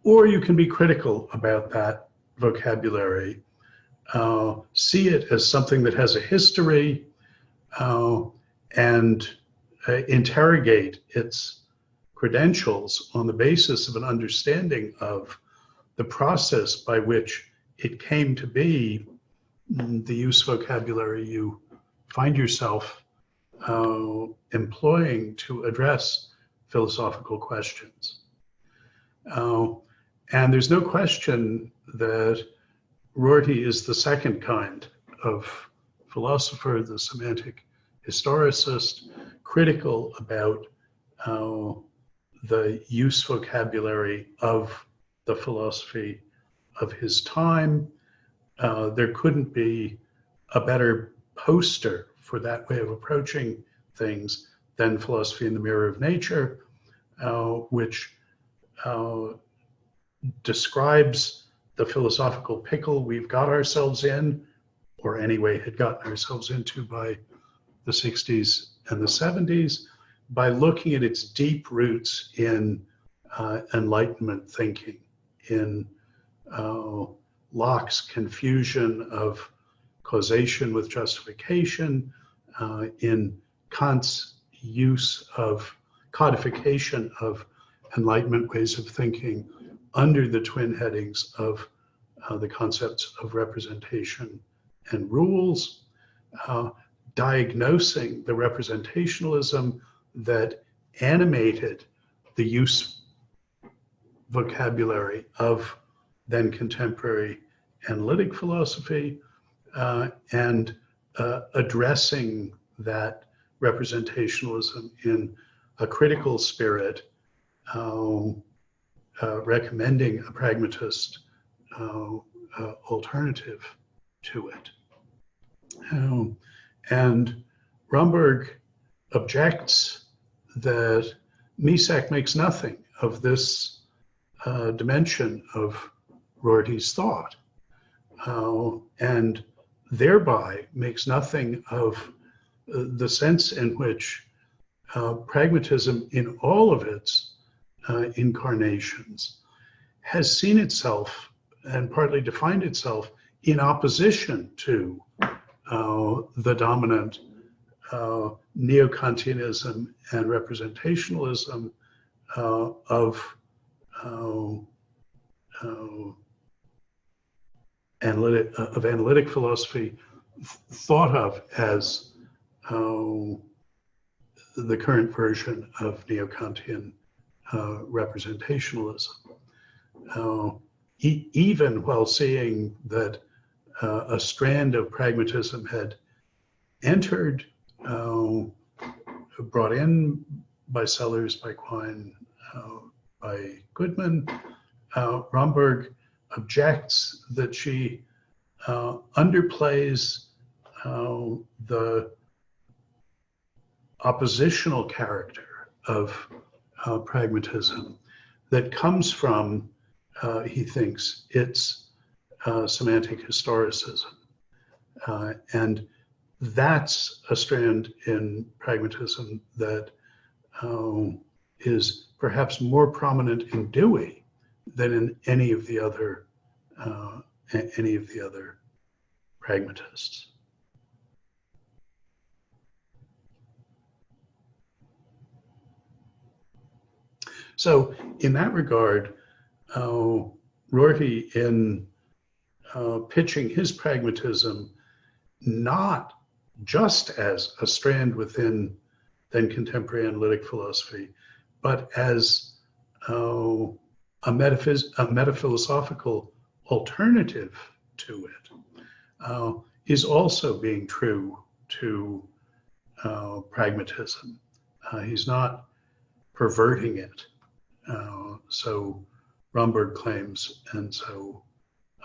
or you can be critical about that vocabulary, see it as something that has a history, and interrogate its credentials on the basis of an understanding of the process by which it came to be the use vocabulary you find yourself employing to address philosophical questions. And there's no question that Rorty is the second kind of philosopher, the semantic historicist, critical about the use vocabulary of the philosophy of his time. There couldn't be a better poster for that way of approaching things than Philosophy in the Mirror of Nature, which describes the philosophical pickle we've got ourselves in, or anyway had gotten ourselves into by the 60s and the 70s, by looking at its deep roots in Enlightenment thinking, in Locke's confusion of causation with justification, in Kant's use of codification of Enlightenment ways of thinking under the twin headings of the concepts of representation and rules, diagnosing the representationalism that animated the use vocabulary of then contemporary analytic philosophy, and addressing that representationalism in a critical spirit, recommending a pragmatist alternative to it. And Romberg objects that Misak makes nothing of this dimension of Rorty's thought, and thereby makes nothing of the sense in which pragmatism in all of its incarnations has seen itself and partly defined itself in opposition to the dominant neo-Kantianism and representationalism of analytic philosophy, thought of as the current version of neo-Kantian representationalism. Even while seeing that a strand of pragmatism had entered, brought in by Sellers, by Quine, by Goodman, Romberg objects that she underplays the oppositional character of pragmatism that comes from, he thinks, its semantic historicism. And that's a strand in pragmatism that is perhaps more prominent in Dewey than in any of the other pragmatists. So in that regard, Rorty, in pitching his pragmatism not just as a strand within then contemporary analytic philosophy, but as a metaphilosophical alternative to it, is also being true to pragmatism. He's not perverting it. So Romberg claims, and so,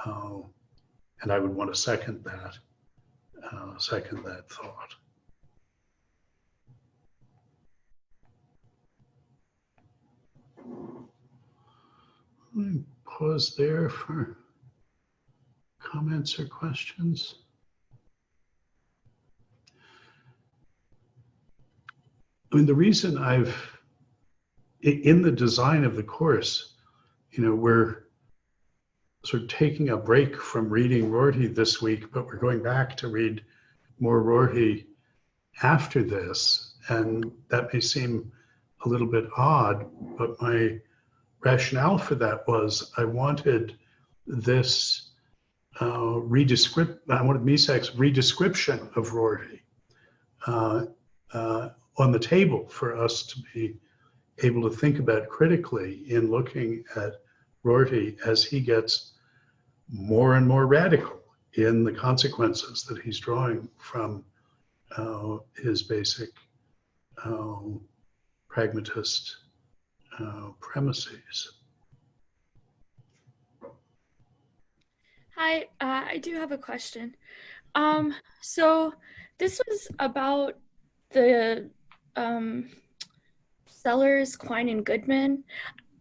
and I would want to second that thought. Let me pause there for comments or questions. I mean, the reason in the design of the course, we're sort of taking a break from reading Rorty this week, but we're going back to read more Rorty after this. And that may seem a little bit odd, but my rationale for that was I wanted this I wanted Misak's redescription of Rorty on the table for us to be able to think about critically in looking at Rorty as he gets more and more radical in the consequences that he's drawing from his basic pragmatist premises. Hi, I do have a question. So this was about the Sellers, Quine, and Goodman.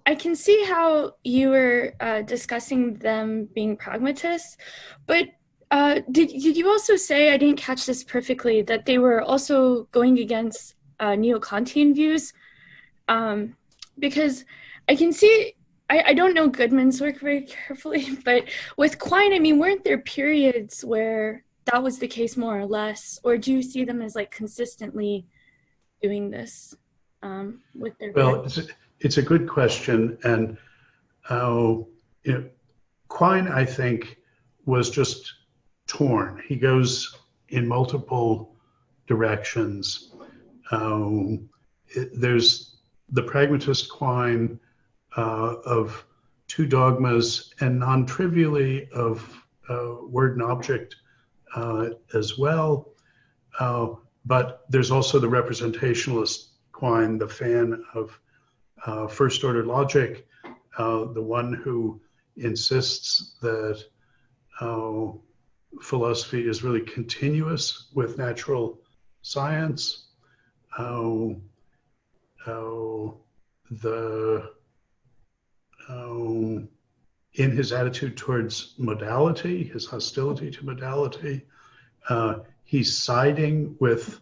I can see how you were discussing them being pragmatists, but did you also say, I didn't catch this perfectly, that they were also going against neo-Kantian views? Because I can see, I don't know Goodman's work very carefully, but with Quine, I mean, weren't there periods where that was the case more or less, or do you see them as like consistently doing this with their? Well, it's a good question, and Quine, I think, was just torn. He goes in multiple directions. There's the pragmatist Quine of two dogmas, and non-trivially of word and object as well. But there's also the representationalist Quine, the fan of first order logic, the one who insists that philosophy is really continuous with natural science. In his attitude towards modality, his hostility to modality, he's siding with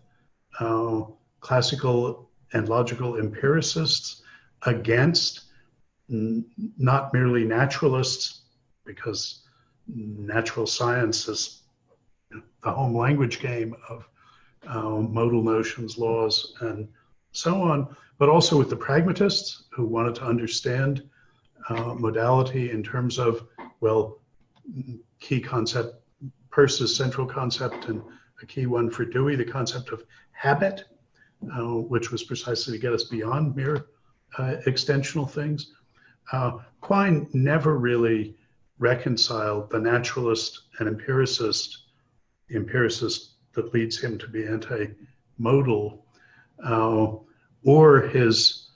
classical and logical empiricists against not merely naturalists, because natural science is the home language game of modal notions, laws, and so on, but also with the pragmatists who wanted to understand modality in terms of, well, key concept, Peirce's central concept, and a key one for Dewey, the concept of habit, which was precisely to get us beyond mere extensional things. Quine never really reconciled the naturalist and empiricist that leads him to be anti-modal, or his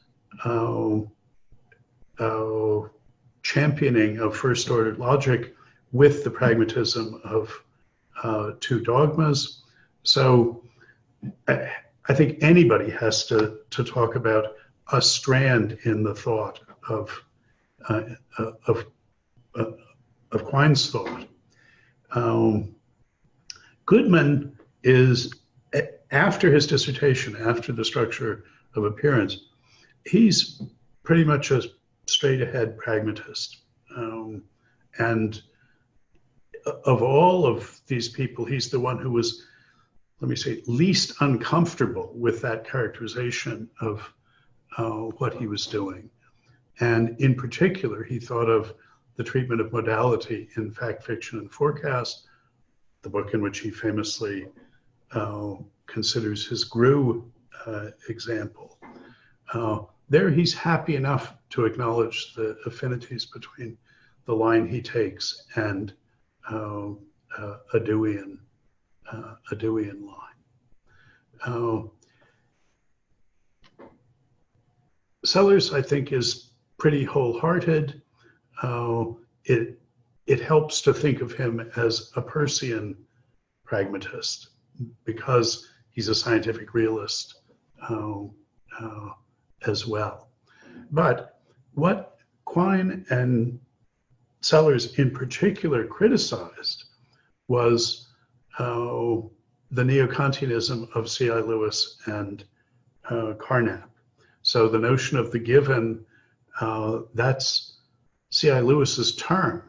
championing of first-order logic with the pragmatism of two dogmas. So I think anybody has to talk about a strand in the thought of Quine's thought. Goodman is, after his dissertation, after the structure of appearance, he's pretty much a straight ahead pragmatist. And of all of these people, he's the one who was, let me say, least uncomfortable with that characterization of what he was doing. And in particular, he thought of the treatment of modality in Fact, Fiction, and Forecast, the book in which he famously considers his GRU example. There he's happy enough to acknowledge the affinities between the line he takes and a Deweyan a Deweyan lie. Sellers, I think, is pretty wholehearted. It helps to think of him as a Peircean pragmatist because he's a scientific realist as well. But what Quine and Sellers in particular criticized was the neo-Kantianism of C.I. Lewis and Carnap. So the notion of the given, that's C.I. Lewis's term,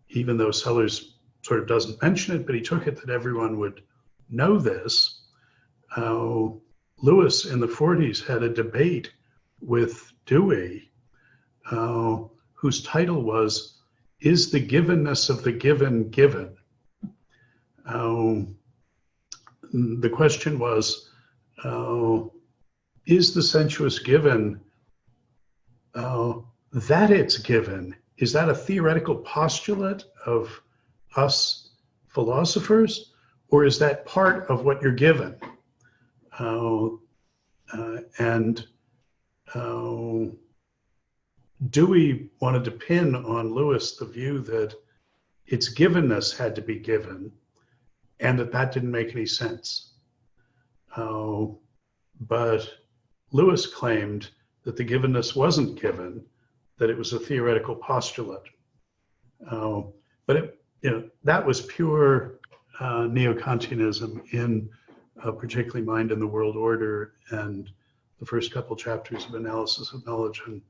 even though Sellers sort of doesn't mention it, but he took it that everyone would know this. Lewis in the 40s had a debate with Dewey, whose title was, "Is the givenness of the given given?" The question was, is the sensuous given that it's given? Is that a theoretical postulate of us philosophers, or is that part of what you're given? And Dewey wanted to pin on Lewis the view that its givenness had to be given, and that didn't make any sense. But Lewis claimed that the givenness wasn't given, that it was a theoretical postulate. But that was pure neo-Kantianism in particularly Mind and the World Order and the first couple chapters of Analysis of Knowledge and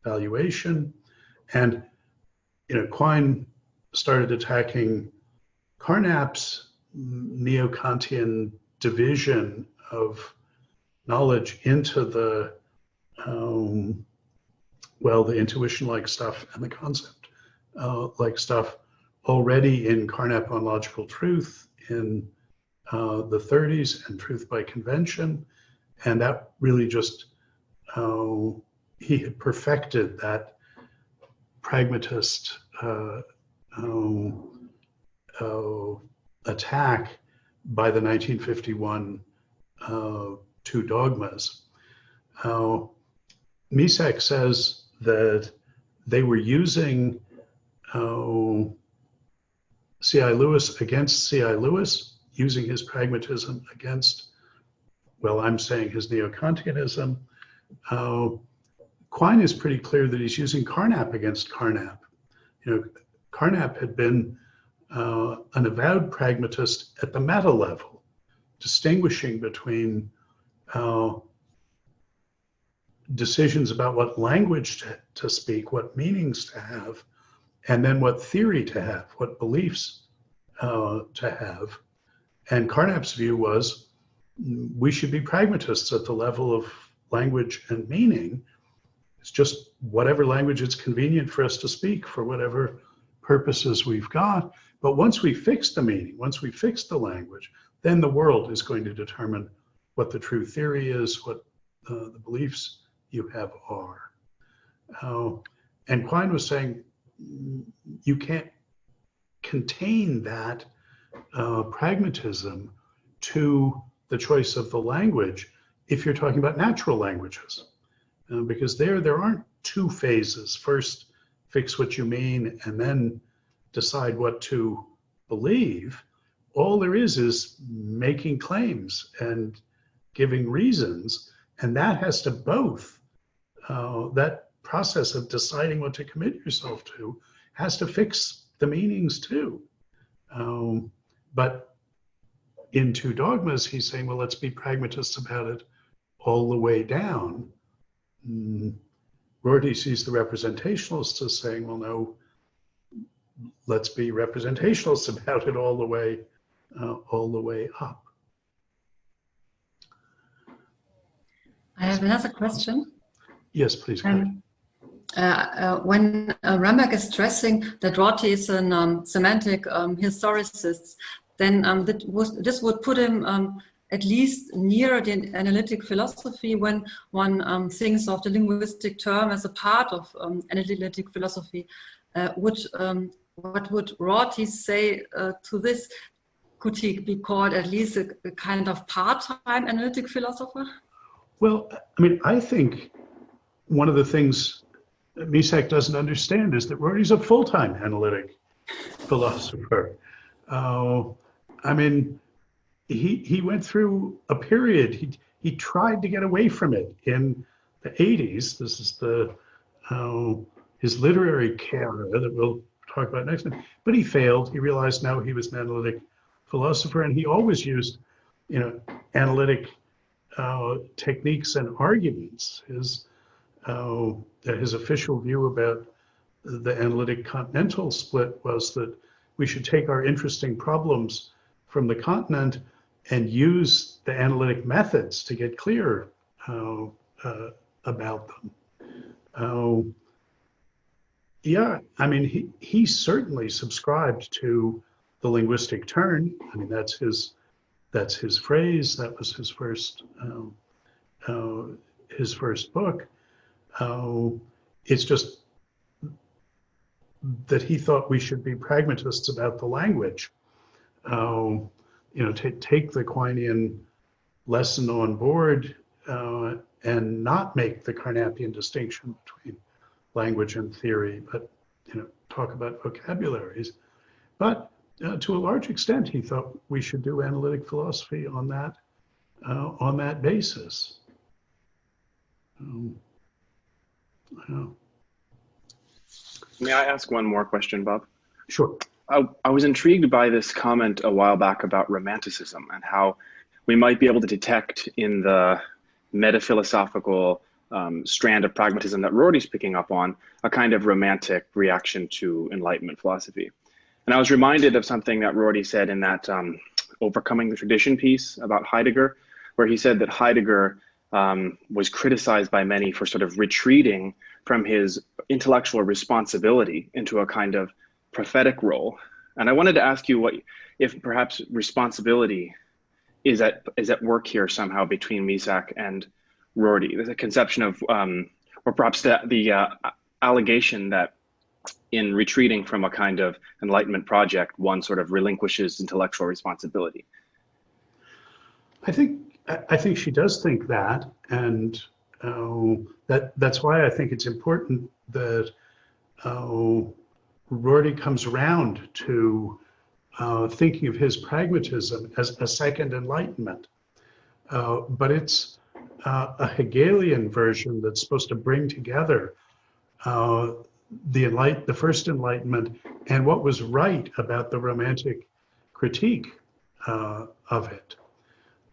Valuation. And Quine started attacking Carnap's neo-Kantian division of knowledge into the the intuition-like stuff and the concept-like stuff already in Carnap on Logical Truth in the 30s and Truth by Convention. And that really just, he had perfected that pragmatist attack by the 1951 two dogmas. Misak says that they were using C.I. Lewis against C.I. Lewis, using his pragmatism against, I'm saying his neo-Kantianism. Quine is pretty clear that he's using Carnap against Carnap. Carnap had been an avowed pragmatist at the meta level, distinguishing between decisions about what language to speak, what meanings to have, and then what theory to have, what beliefs to have. And Carnap's view was we should be pragmatists at the level of language and meaning. It's just whatever language it's convenient for us to speak for whatever purposes we've got. But once we fix the meaning, once we fix the language, then the world is going to determine what the true theory is, what the beliefs you have are. And Quine was saying you can't contain that pragmatism to the choice of the language if you're talking about natural languages, because there aren't two phases. First, fix what you mean, and then decide what to believe. All there is making claims and giving reasons, and that has to both, that process of deciding what to commit yourself to has to fix the meanings too. But in Two Dogmas, he's saying, let's be pragmatists about it all the way down. Rorty sees the representationalists as saying, no, let's be representationalists about it all the way up. I have another question. Yes, please. Go ahead. When Ramberg is stressing that Rorty is a semantic historicist, then this would put him at least near the analytic philosophy when one thinks of the linguistic term as a part of analytic philosophy. What would Rorty say to this? could he be called at least a kind of part-time analytic philosopher? Well, I mean, I think one of the things that Misak doesn't understand is that Rorty's a full-time analytic philosopher. I mean, he went through a period. He tried to get away from it in the 80s. This is his literary career that we'll talk about next time. But he failed. He realized now he was an analytic philosopher, and he always used, analytic techniques and arguments. His official view about the analytic continental split was that we should take our interesting problems from the continent and use the analytic methods to get clear about them. Yeah, I mean, he certainly subscribed to the linguistic turn. I mean, that's his phrase. That was his first book. It's just that he thought we should be pragmatists about the language. Take the Quinean lesson on board and not make the Carnapian distinction between language and theory, but talk about vocabularies. But to a large extent, he thought we should do analytic philosophy on that basis. May I ask one more question, Bob? Sure. I was intrigued by this comment a while back about romanticism and how we might be able to detect in the metaphilosophical strand of pragmatism that Rorty's picking up on a kind of romantic reaction to Enlightenment philosophy. And I was reminded of something that Rorty said in that Overcoming the Tradition piece about Heidegger, where he said that Heidegger was criticized by many for sort of retreating from his intellectual responsibility into a kind of prophetic role. And I wanted to ask you if perhaps responsibility is at work here somehow between Misak and Rorty. There's a conception of, or perhaps the allegation that in retreating from a kind of Enlightenment project, one sort of relinquishes intellectual responsibility. I think she does think that, and that's why I think it's important that Rorty comes around to thinking of his pragmatism as a second Enlightenment. But it's a Hegelian version that's supposed to bring together the first Enlightenment and what was right about the Romantic critique of it.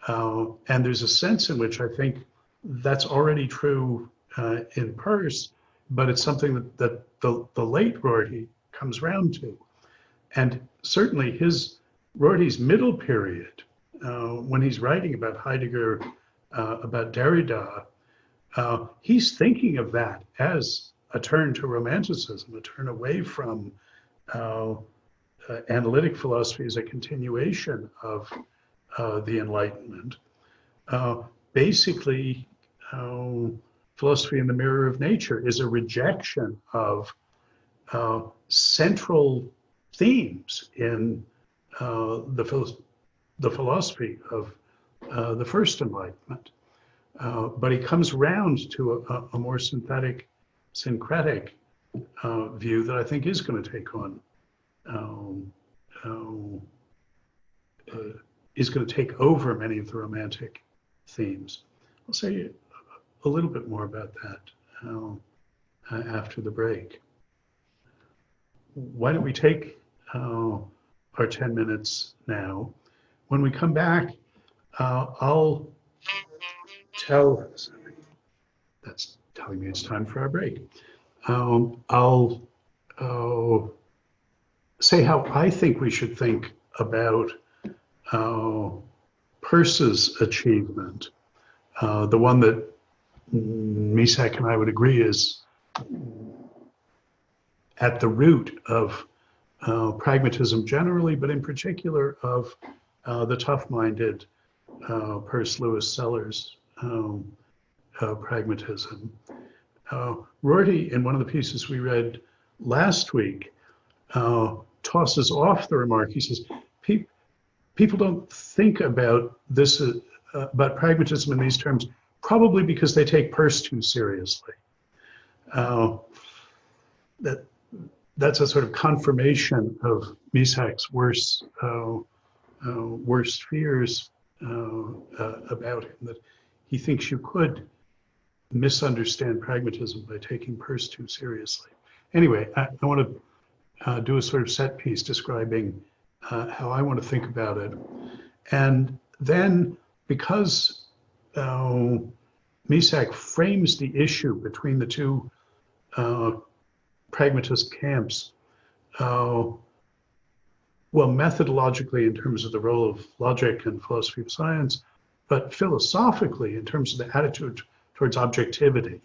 And there's a sense in which I think that's already true in Peirce, but it's something that the late Rorty comes round to. And certainly Rorty's middle period, when he's writing about Heidegger, about Derrida, he's thinking of that as a turn to Romanticism, a turn away from analytic philosophy as a continuation of the Enlightenment. Basically, philosophy in the mirror of nature is a rejection of central themes in the philosophy of the first Enlightenment. But he comes round to a more syncretic view that I think is going to take on, is going to take over many of the Romantic themes. I'll say a little bit more about that after the break. Why don't we take our 10 minutes now? When we come back, I'll tell, that's telling me it's time for our break. I'll say how I think we should think about Peirce's achievement, the one that Misak and I would agree is at the root of pragmatism generally, but in particular of the tough-minded Peirce-Lewis-Sellars pragmatism. Rorty, in one of the pieces we read last week, tosses off the remark. He says, people don't think about this, about pragmatism in these terms, probably because they take Peirce too seriously. That's a sort of confirmation of Misak's worst fears about him, that he thinks you could misunderstand pragmatism by taking Peirce too seriously. Anyway, I want to do a sort of set piece describing how I want to think about it. And then, because Misak frames the issue between the two pragmatist camps, well, methodologically in terms of the role of logic and philosophy of science, but philosophically in terms of the attitude towards objectivity.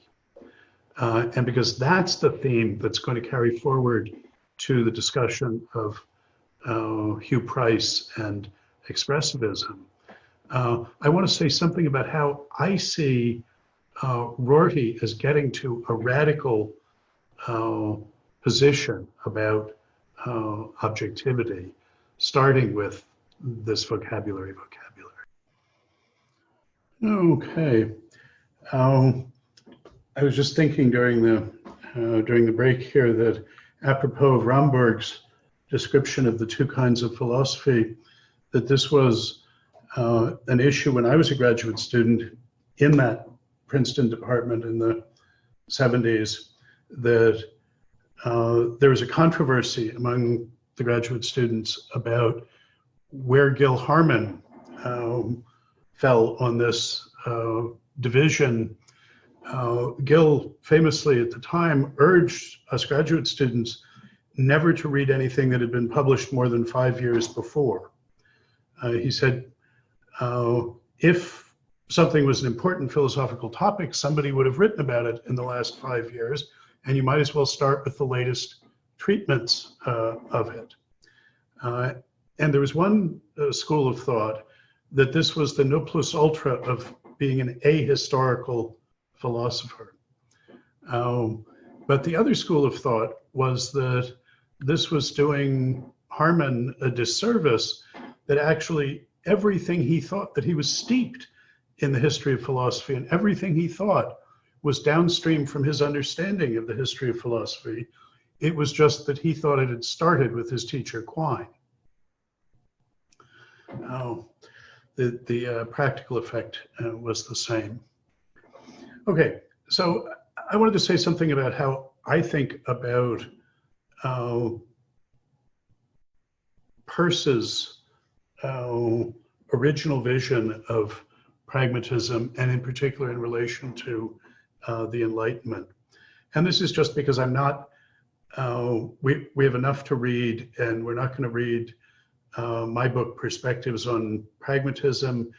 And because that's the theme that's going to carry forward to the discussion of Hugh Price and expressivism. I want to say something about how I see Rorty as getting to a radical position about objectivity, starting with this vocabulary. Okay. I was just thinking during the break here that apropos of Romberg's description of the two kinds of philosophy, that this was an issue when I was a graduate student in that Princeton department in the 70s, that there was a controversy among the graduate students about where Gil Harman fell on this division. Gil famously at the time urged us graduate students never to read anything that had been published more than 5 years before. He said, if something was an important philosophical topic, somebody would have written about it in the last 5 years, and you might as well start with the latest treatments of it. And there was one school of thought that this was the non plus ultra of being an ahistorical philosopher. But the other school of thought was that this was doing Harman a disservice, that actually everything he thought, that he was steeped in the history of philosophy, and everything he thought was downstream from his understanding of the history of philosophy. It was just that he thought it had started with his teacher Quine. The practical effect was the same. Okay, so I wanted to say something about how I think about Peirce's original vision of pragmatism, and in particular in relation to the Enlightenment. And this is just because I'm not, we have enough to read, and we're not going to read my book, Perspectives on Pragmatism.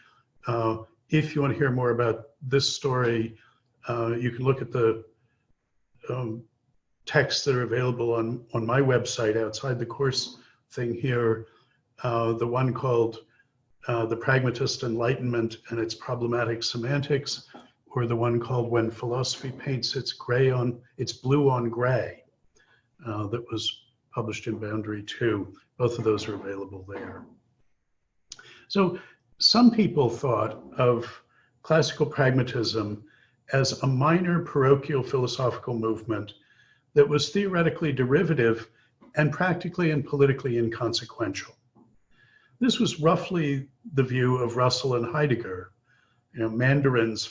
If you want to hear more about this story, you can look at the texts that are available on my website outside the course thing here. The one called The Pragmatist Enlightenment and Its Problematic Semantics, or the one called When Philosophy Paints Its Blue on Gray, that was published in Boundary 2. Both of those are available there. So some people thought of classical pragmatism as a minor parochial philosophical movement that was theoretically derivative and practically and politically inconsequential. This was roughly the view of Russell and Heidegger, mandarins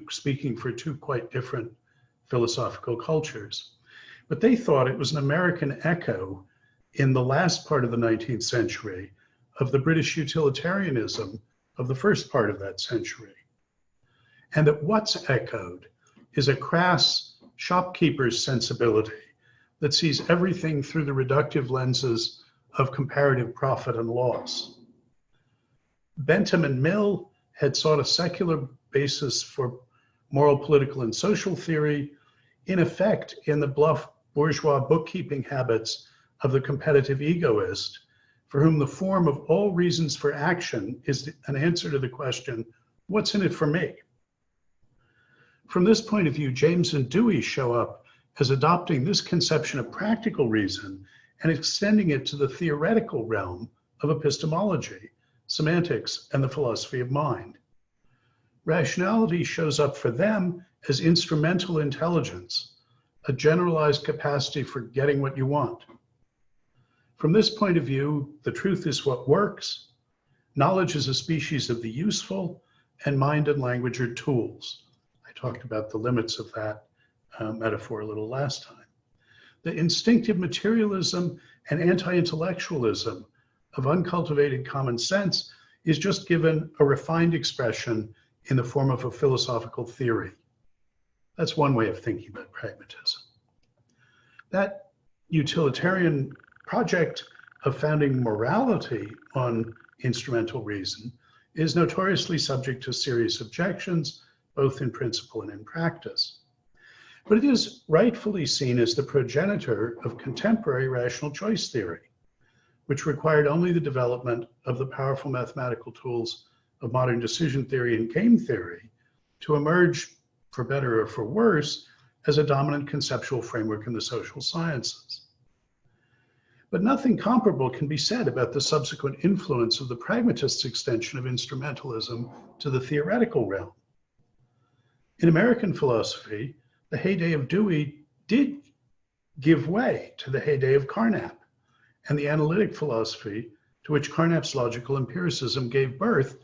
speaking for two quite different philosophical cultures. But they thought it was an American echo in the last part of the 19th century of the British utilitarianism of the first part of that century. And that what's echoed is a crass shopkeeper's sensibility that sees everything through the reductive lenses of comparative profit and loss. Bentham and Mill had sought a secular basis for moral, political, and social theory, in effect in the bluff bourgeois bookkeeping habits of the competitive egoist, for whom the form of all reasons for action is an answer to the question, what's in it for me? From this point of view, James and Dewey show up as adopting this conception of practical reason and extending it to the theoretical realm of epistemology, semantics, and the philosophy of mind. Rationality shows up for them as instrumental intelligence, a generalized capacity for getting what you want. From this point of view, the truth is what works, knowledge is a species of the useful, and mind and language are tools. I talked about the limits of that metaphor a little last time. The instinctive materialism and anti-intellectualism of uncultivated common sense is just given a refined expression in the form of a philosophical theory. That's one way of thinking about pragmatism. That utilitarian project of founding morality on instrumental reason is notoriously subject to serious objections, both in principle and in practice. But it is rightfully seen as the progenitor of contemporary rational choice theory, which required only the development of the powerful mathematical tools of modern decision theory and game theory to emerge, for better or for worse, as a dominant conceptual framework in the social sciences. But nothing comparable can be said about the subsequent influence of the pragmatist extension of instrumentalism to the theoretical realm. In American philosophy, the heyday of Dewey did give way to the heyday of Carnap, and the analytic philosophy to which Carnap's logical empiricism gave birth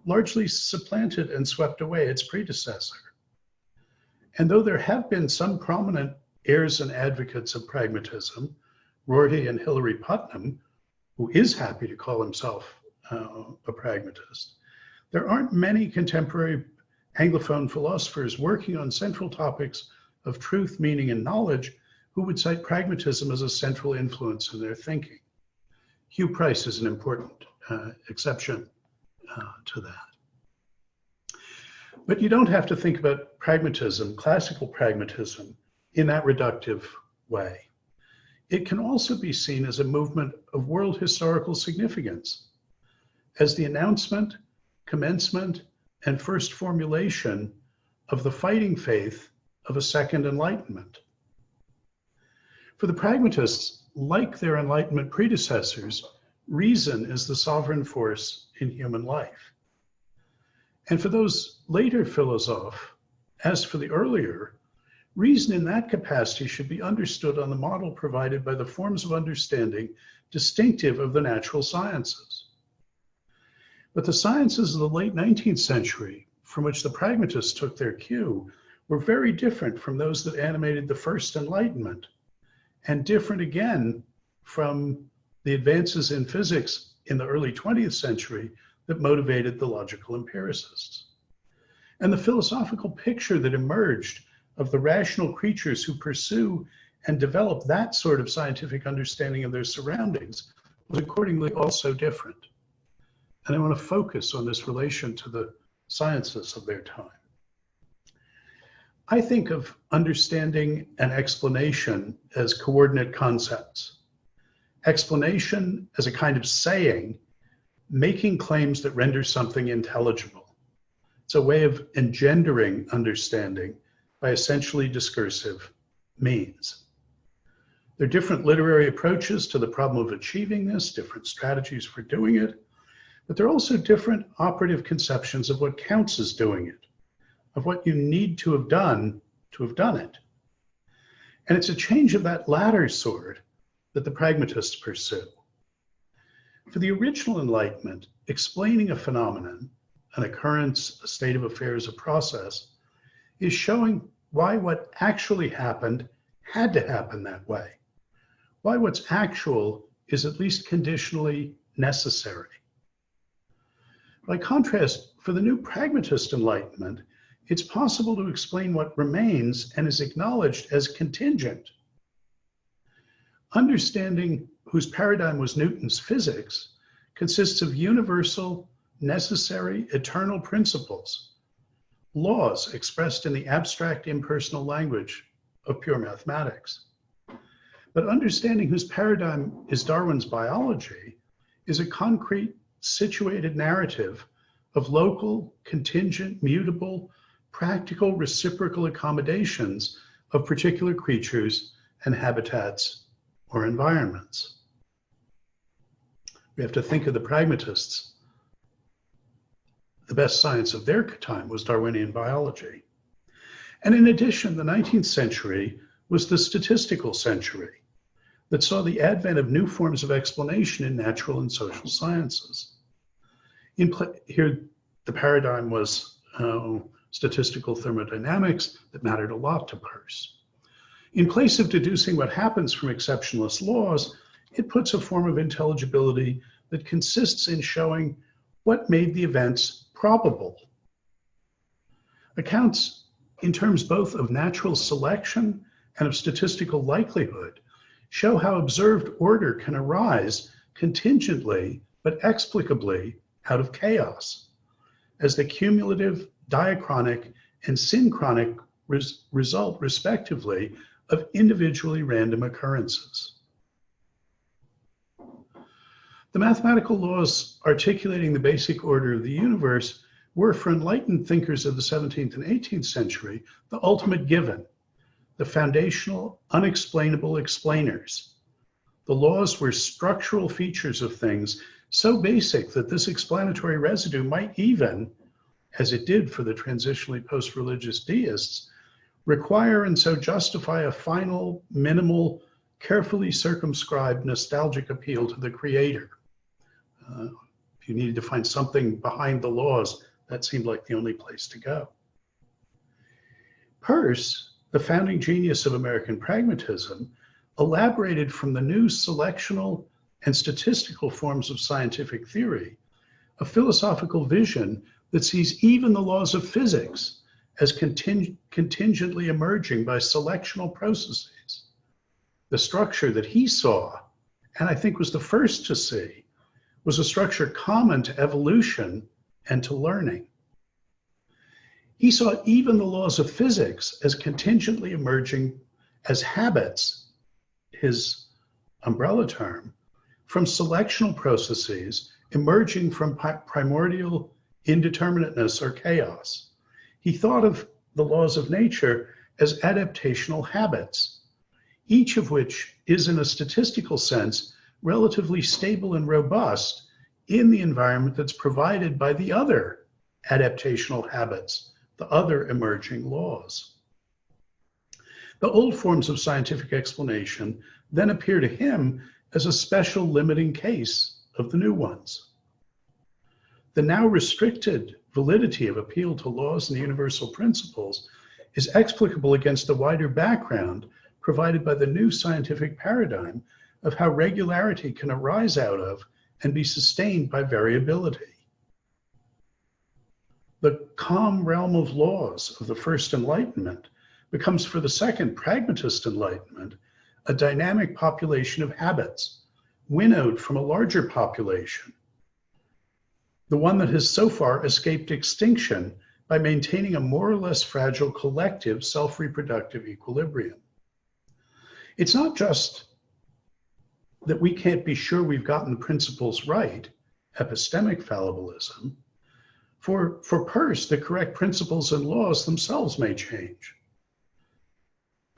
largely supplanted and swept away its predecessor. And though there have been some prominent heirs and advocates of pragmatism, Rorty and Hilary Putnam, who is happy to call himself a pragmatist, there aren't many contemporary Anglophone philosophers working on central topics of truth, meaning, and knowledge who would cite pragmatism as a central influence in their thinking. Hugh Price is an important exception to that. But you don't have to think about pragmatism, classical pragmatism, in that reductive way. It can also be seen as a movement of world historical significance, as the announcement, commencement, and first formulation of the fighting faith of a second enlightenment. For the pragmatists, like their Enlightenment predecessors, reason is the sovereign force in human life. And for those later philosophes, as for the earlier, reason in that capacity should be understood on the model provided by the forms of understanding distinctive of the natural sciences. But the sciences of the late 19th century, from which the pragmatists took their cue, were very different from those that animated the first Enlightenment, and different again from the advances in physics in the early 20th century that motivated the logical empiricists. And the philosophical picture that emerged of the rational creatures who pursue and develop that sort of scientific understanding of their surroundings was accordingly also different. And I want to focus on this relation to the sciences of their time. I think of understanding and explanation as coordinate concepts. Explanation as a kind of saying, making claims that render something intelligible. It's a way of engendering understanding by essentially discursive means. There are different literary approaches to the problem of achieving this, different strategies for doing it, but there are also different operative conceptions of what counts as doing it, of what you need to have done it. And it's a change of that latter sort that the pragmatists pursue. For the original Enlightenment, explaining a phenomenon, an occurrence, a state of affairs, a process, is showing why what actually happened had to happen that way, why what's actual is at least conditionally necessary. By contrast, for the new pragmatist Enlightenment, it's possible to explain what remains and is acknowledged as contingent. Understanding, whose paradigm was Newton's physics, consists of universal, necessary, eternal principles, laws expressed in the abstract impersonal language of pure mathematics. But understanding whose paradigm is Darwin's biology is a concrete, situated narrative of local, contingent, mutable, practical, reciprocal accommodations of particular creatures and habitats or environments. We have to think of the pragmatists the best science of their time was Darwinian biology. And in addition, the 19th century was the statistical century that saw the advent of new forms of explanation in natural and social sciences. Here, the paradigm was statistical thermodynamics that mattered a lot to Peirce. In place of deducing what happens from exceptionalist laws, it puts a form of intelligibility that consists in showing what made the events probable. Accounts in terms both of natural selection and of statistical likelihood show how observed order can arise contingently but explicably out of chaos, as the cumulative, diachronic, and synchronic result, respectively, of individually random occurrences. The mathematical laws articulating the basic order of the universe were, for enlightened thinkers of the 17th and 18th century, the ultimate given, the foundational, unexplainable explainers. The laws were structural features of things so basic that this explanatory residue might even, as it did for the transitionally post-religious deists, require and so justify a final, minimal, carefully circumscribed nostalgic appeal to the creator. If you needed to find something behind the laws, that seemed like the only place to go. Peirce, the founding genius of American pragmatism, elaborated from the new selectional and statistical forms of scientific theory a philosophical vision that sees even the laws of physics as contingently emerging by selectional processes. The structure that he saw, and I think was the first to see, was a structure common to evolution and to learning. He saw even the laws of physics as contingently emerging as habits, his umbrella term, from selectional processes emerging from primordial indeterminateness or chaos. He thought of the laws of nature as adaptational habits, each of which is in a statistical sense relatively stable and robust in the environment that's provided by the other adaptational habits, the other emerging laws. The old forms of scientific explanation then appear to him as a special limiting case of the new ones. The now restricted validity of appeal to laws and universal principles is explicable against the wider background provided by the new scientific paradigm of how regularity can arise out of and be sustained by variability. The calm realm of laws of the first Enlightenment becomes, for the second pragmatist Enlightenment, a dynamic population of habits, winnowed from a larger population, the one that has so far escaped extinction by maintaining a more or less fragile collective self-reproductive equilibrium. It's not just that we can't be sure we've gotten principles right, epistemic fallibilism. For Peirce, the correct principles and laws themselves may change.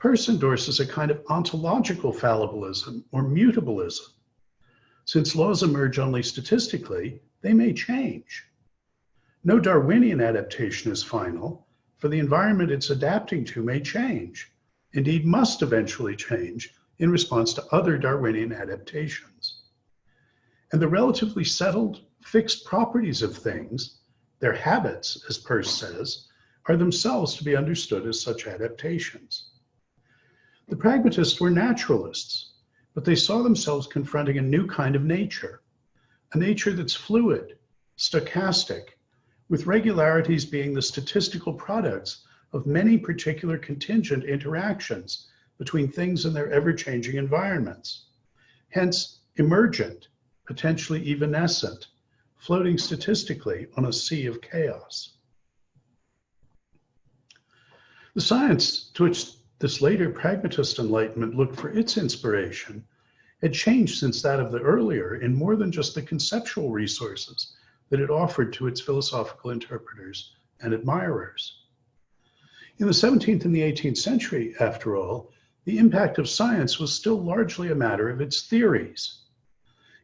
Peirce endorses a kind of ontological fallibilism or mutabilism. Since laws emerge only statistically, they may change. No Darwinian adaptation is final, for the environment it's adapting to may change, indeed must eventually change in response to other Darwinian adaptations. And the relatively settled, fixed properties of things, their habits, as Peirce says, are themselves to be understood as such adaptations. The pragmatists were naturalists, but they saw themselves confronting a new kind of nature, a nature that's fluid, stochastic, with regularities being the statistical products of many particular contingent interactions between things in their ever-changing environments. Hence, emergent, potentially evanescent, floating statistically on a sea of chaos. The science to which this later pragmatist Enlightenment looked for its inspiration had changed since that of the earlier in more than just the conceptual resources that it offered to its philosophical interpreters and admirers. In the 17th and the 18th century, after all, the impact of science was still largely a matter of its theories.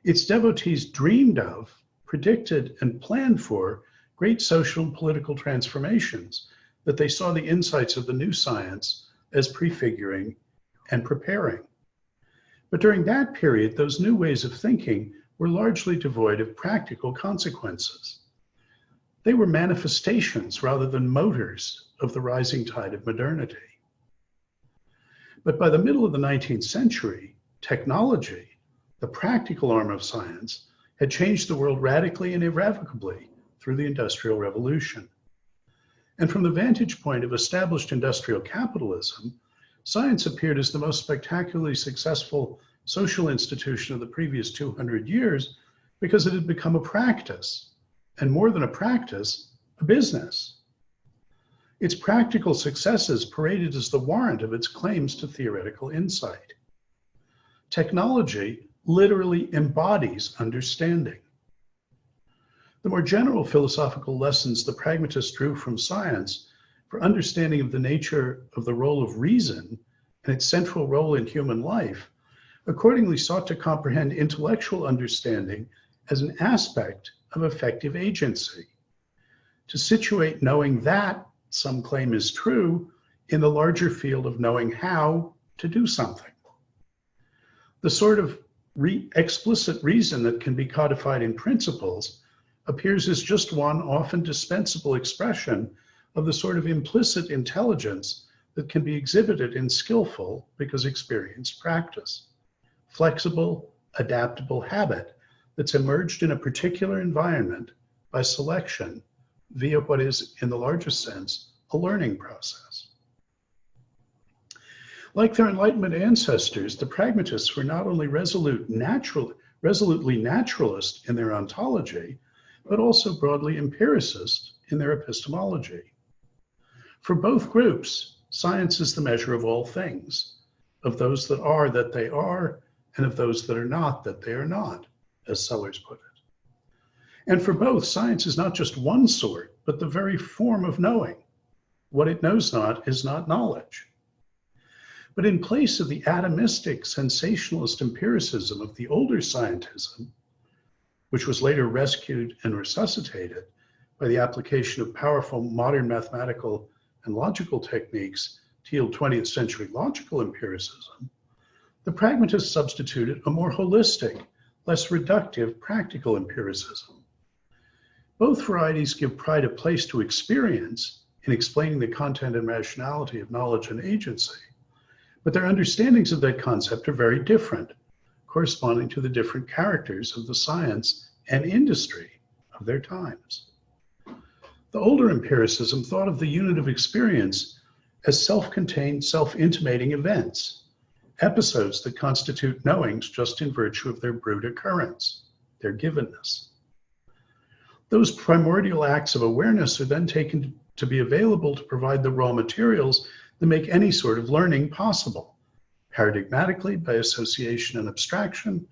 Its devotees dreamed of, predicted, and planned for great social and political transformations that they saw the insights of the new science as prefiguring and preparing. But during that period, those new ways of thinking were largely devoid of practical consequences. They were manifestations rather than motors of the rising tide of modernity. But by the middle of the 19th century, technology, the practical arm of science, had changed the world radically and irrevocably through the Industrial Revolution. And from the vantage point of established industrial capitalism, science appeared as the most spectacularly successful social institution of the previous 200 years because it had become a practice, and more than a practice, a business. Its practical successes paraded as the warrant of its claims to theoretical insight. Technology literally embodies understanding. The more general philosophical lessons the pragmatists drew from science for understanding of the nature of the role of reason and its central role in human life accordingly sought to comprehend intellectual understanding as an aspect of effective agency, to situate knowing that some claim is true in the larger field of knowing how to do something. The sort of explicit reason that can be codified in principles appears as just one often dispensable expression of the sort of implicit intelligence that can be exhibited in skillful, because experienced, practice. Flexible, adaptable habit that's emerged in a particular environment by selection via what is, in the largest sense, a learning process. Like their Enlightenment ancestors, the pragmatists were not only resolutely naturalist in their ontology, but also broadly empiricist in their epistemology. For both groups, science is the measure of all things, of those that are that they are, and of those that are not that they are not, as Sellers put it. And for both, science is not just one sort, but the very form of knowing. What it knows not is not knowledge. But in place of the atomistic, sensationalist empiricism of the older scientism, which was later rescued and resuscitated by the application of powerful modern mathematical and logical techniques to yield 20th century logical empiricism, the pragmatists substituted a more holistic, less reductive practical empiricism. Both varieties give pride a place to experience in explaining the content and rationality of knowledge and agency, but their understandings of that concept are very different, corresponding to the different characters of the science and industry of their times. The older empiricism thought of the unit of experience as self-contained, self-intimating events, episodes that constitute knowings just in virtue of their brute occurrence, their givenness. Those primordial acts of awareness are then taken to be available to provide the raw materials that make any sort of learning possible, paradigmatically by association and abstraction,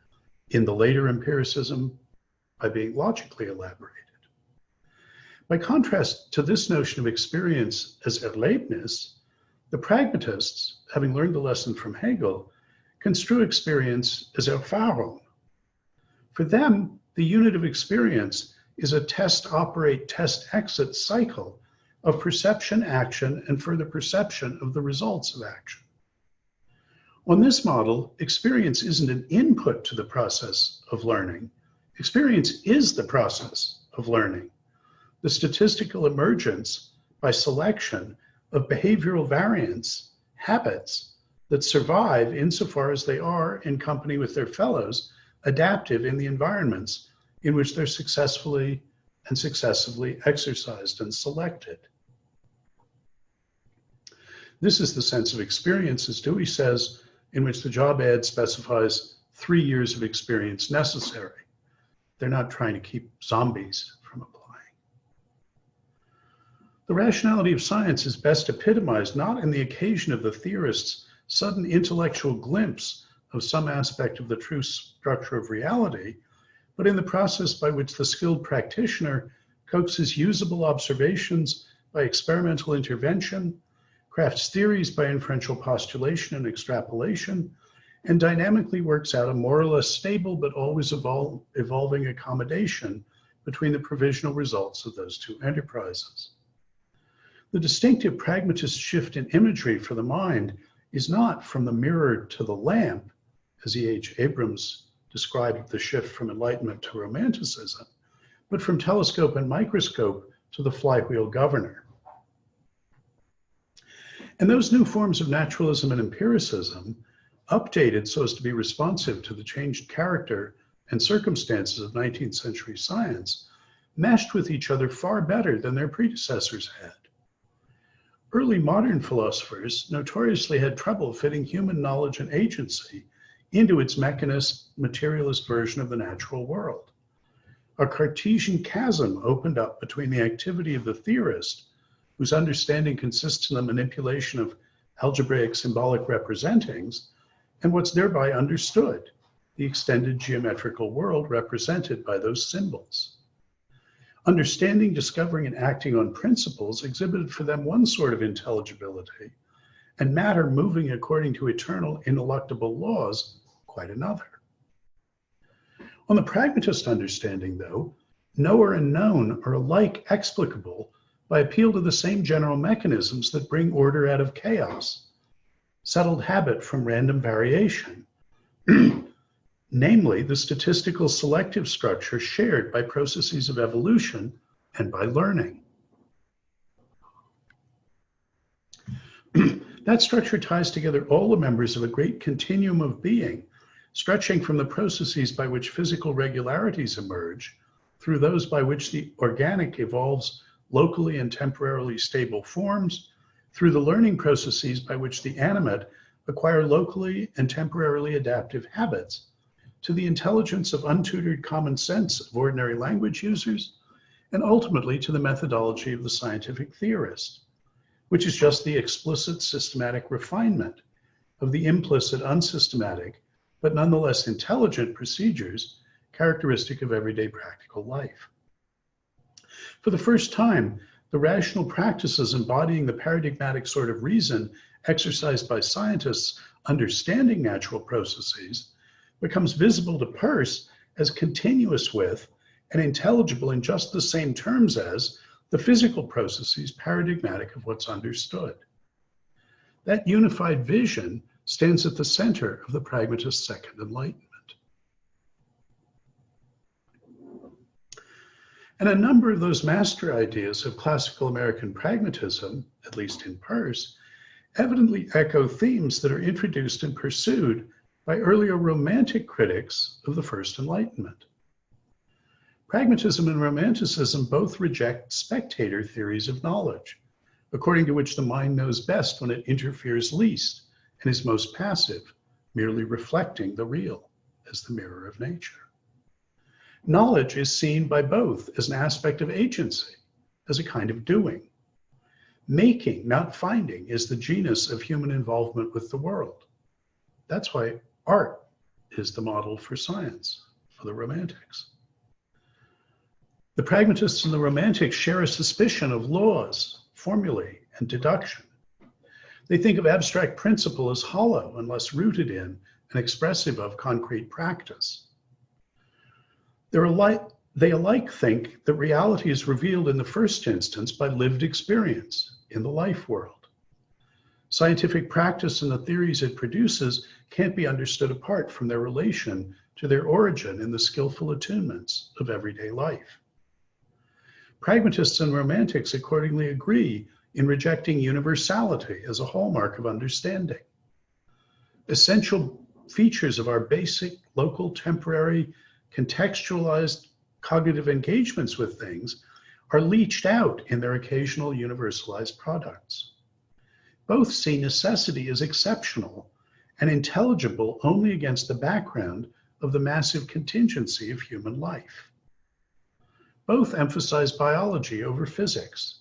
in the later empiricism by being logically elaborated. By contrast to this notion of experience as Erlebnis, the pragmatists, having learned the lesson from Hegel, construe experience as Erfahrung. For them, the unit of experience is a test-operate, test-exit cycle of perception, action, and further perception of the results of action. On this model, experience isn't an input to the process of learning. Experience is the process of learning. The statistical emergence by selection of behavioral variants, habits that survive insofar as they are, in company with their fellows, adaptive in the environments in which they're successfully and successively exercised and selected. This is the sense of experience, as Dewey says, in which the job ad specifies 3 years of experience necessary. They're not trying to keep zombies from applying. The rationality of science is best epitomized not in the occasion of the theorist's sudden intellectual glimpse of some aspect of the true structure of reality, but in the process by which the skilled practitioner coaxes usable observations by experimental intervention, crafts theories by inferential postulation and extrapolation, and dynamically works out a more or less stable but always evolving accommodation between the provisional results of those two enterprises. The distinctive pragmatist shift in imagery for the mind is not from the mirror to the lamp, as E.H. Abrams described the shift from Enlightenment to Romanticism, but from telescope and microscope to the flywheel governor. And those new forms of naturalism and empiricism, updated so as to be responsive to the changed character and circumstances of 19th century science, meshed with each other far better than their predecessors had. Early modern philosophers notoriously had trouble fitting human knowledge and agency into its mechanist, materialist version of the natural world. A Cartesian chasm opened up between the activity of the theorist, whose understanding consists in the manipulation of algebraic symbolic representings, and what's thereby understood, the extended geometrical world represented by those symbols. Understanding, discovering, and acting on principles exhibited for them one sort of intelligibility, and matter moving according to eternal, ineluctable laws, quite another. On the pragmatist understanding, though, knower and known are alike explicable by appeal to the same general mechanisms that bring order out of chaos, settled habit from random variation, namely the statistical selective structure shared by processes of evolution and by learning. That structure ties together all the members of a great continuum of being, stretching from the processes by which physical regularities emerge through those by which the organic evolves locally and temporarily stable forms, through the learning processes by which the animate acquire locally and temporarily adaptive habits, to the intelligence of untutored common sense of ordinary language users, and ultimately to the methodology of the scientific theorist, which is just the explicit systematic refinement of the implicit unsystematic, but nonetheless intelligent procedures characteristic of everyday practical life. For the first time, the rational practices embodying the paradigmatic sort of reason exercised by scientists understanding natural processes becomes visible to Peirce as continuous with and intelligible in just the same terms as the physical processes paradigmatic of what's understood. That unified vision stands at the center of the pragmatist Second Enlightenment. And a number of those master ideas of classical American pragmatism, at least in Peirce, evidently echo themes that are introduced and pursued by earlier Romantic critics of the First Enlightenment. Pragmatism and Romanticism both reject spectator theories of knowledge, according to which the mind knows best when it interferes least and is most passive, merely reflecting the real as the mirror of nature. Knowledge is seen by both as an aspect of agency, as a kind of doing. Making, not finding, is the genus of human involvement with the world. That's why art is the model for science, for the Romantics. The pragmatists and the Romantics share a suspicion of laws, formulae, and deduction. They think of abstract principle as hollow unless rooted in and expressive of concrete practice. They alike think that reality is revealed in the first instance by lived experience in the life world. Scientific practice and the theories it produces can't be understood apart from their relation to their origin in the skillful attunements of everyday life. Pragmatists and Romantics accordingly agree in rejecting universality as a hallmark of understanding. Essential features of our basic, local, temporary, contextualized cognitive engagements with things are leached out in their occasional universalized products. Both see necessity as exceptional and intelligible only against the background of the massive contingency of human life. Both emphasize biology over physics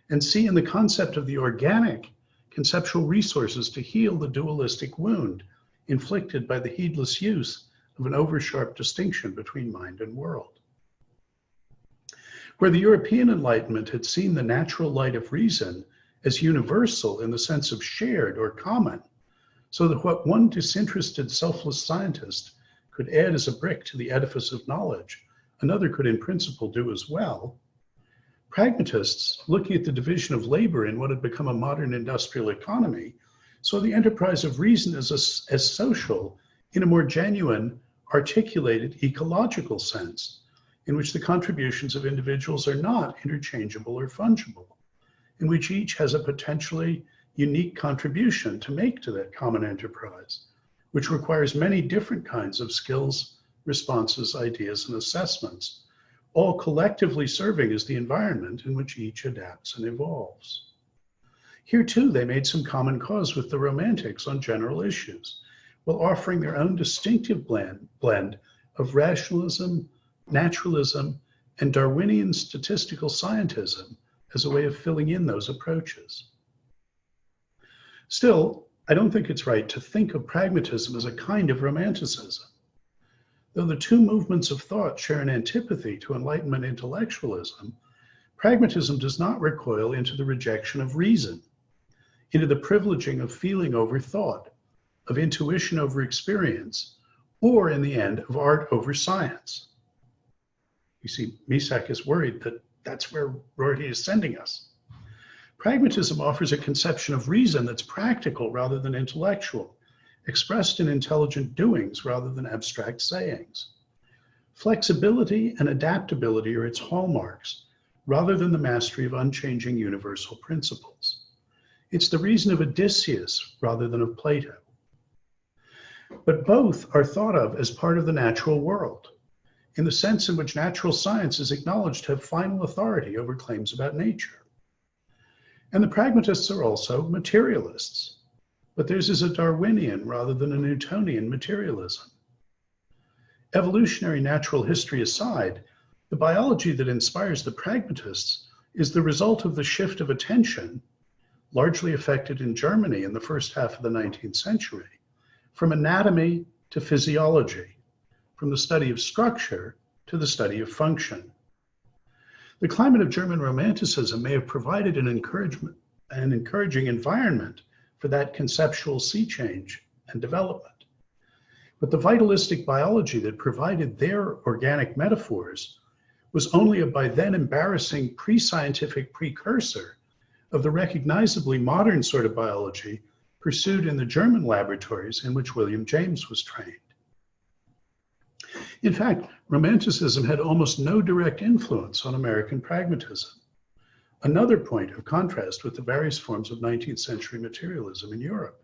and see in the concept of the organic conceptual resources to heal the dualistic wound inflicted by the heedless use of an oversharp distinction between mind and world. Where the European Enlightenment had seen the natural light of reason as universal in the sense of shared or common, so that what one disinterested, selfless scientist could add as a brick to the edifice of knowledge, another could in principle do as well, pragmatists, looking at the division of labor in what had become a modern industrial economy, saw the enterprise of reason as social in a more genuine, articulated ecological sense, in which the contributions of individuals are not interchangeable or fungible, in which each has a potentially unique contribution to make to that common enterprise, which requires many different kinds of skills, responses, ideas, and assessments, all collectively serving as the environment in which each adapts and evolves. Here too, they made some common cause with the Romantics on general issues, while offering their own distinctive blend of rationalism, naturalism, and Darwinian statistical scientism as a way of filling in those approaches. Still, I don't think it's right to think of pragmatism as a kind of romanticism. Though the two movements of thought share an antipathy to Enlightenment intellectualism, pragmatism does not recoil into the rejection of reason, into the privileging of feeling over thought, of intuition over experience, or in the end, of art over science. You see, Misak is worried that that's where Rorty is sending us. Pragmatism offers a conception of reason that's practical rather than intellectual, expressed in intelligent doings rather than abstract sayings. Flexibility and adaptability are its hallmarks, rather than the mastery of unchanging universal principles. It's the reason of Odysseus rather than of Plato. But both are thought of as part of the natural world, in the sense in which natural science is acknowledged to have final authority over claims about nature. And the pragmatists are also materialists, but theirs is a Darwinian rather than a Newtonian materialism. Evolutionary natural history aside, the biology that inspires the pragmatists is the result of the shift of attention, largely affected in Germany in the first half of the 19th century, from anatomy to physiology, from the study of structure to the study of function. The climate of German Romanticism may have provided an encouraging environment for that conceptual sea change and development. But the vitalistic biology that provided their organic metaphors was only a by then embarrassing pre-scientific precursor of the recognizably modern sort of biology pursued in the German laboratories in which William James was trained. In fact, Romanticism had almost no direct influence on American pragmatism, another point of contrast with the various forms of 19th century materialism in Europe.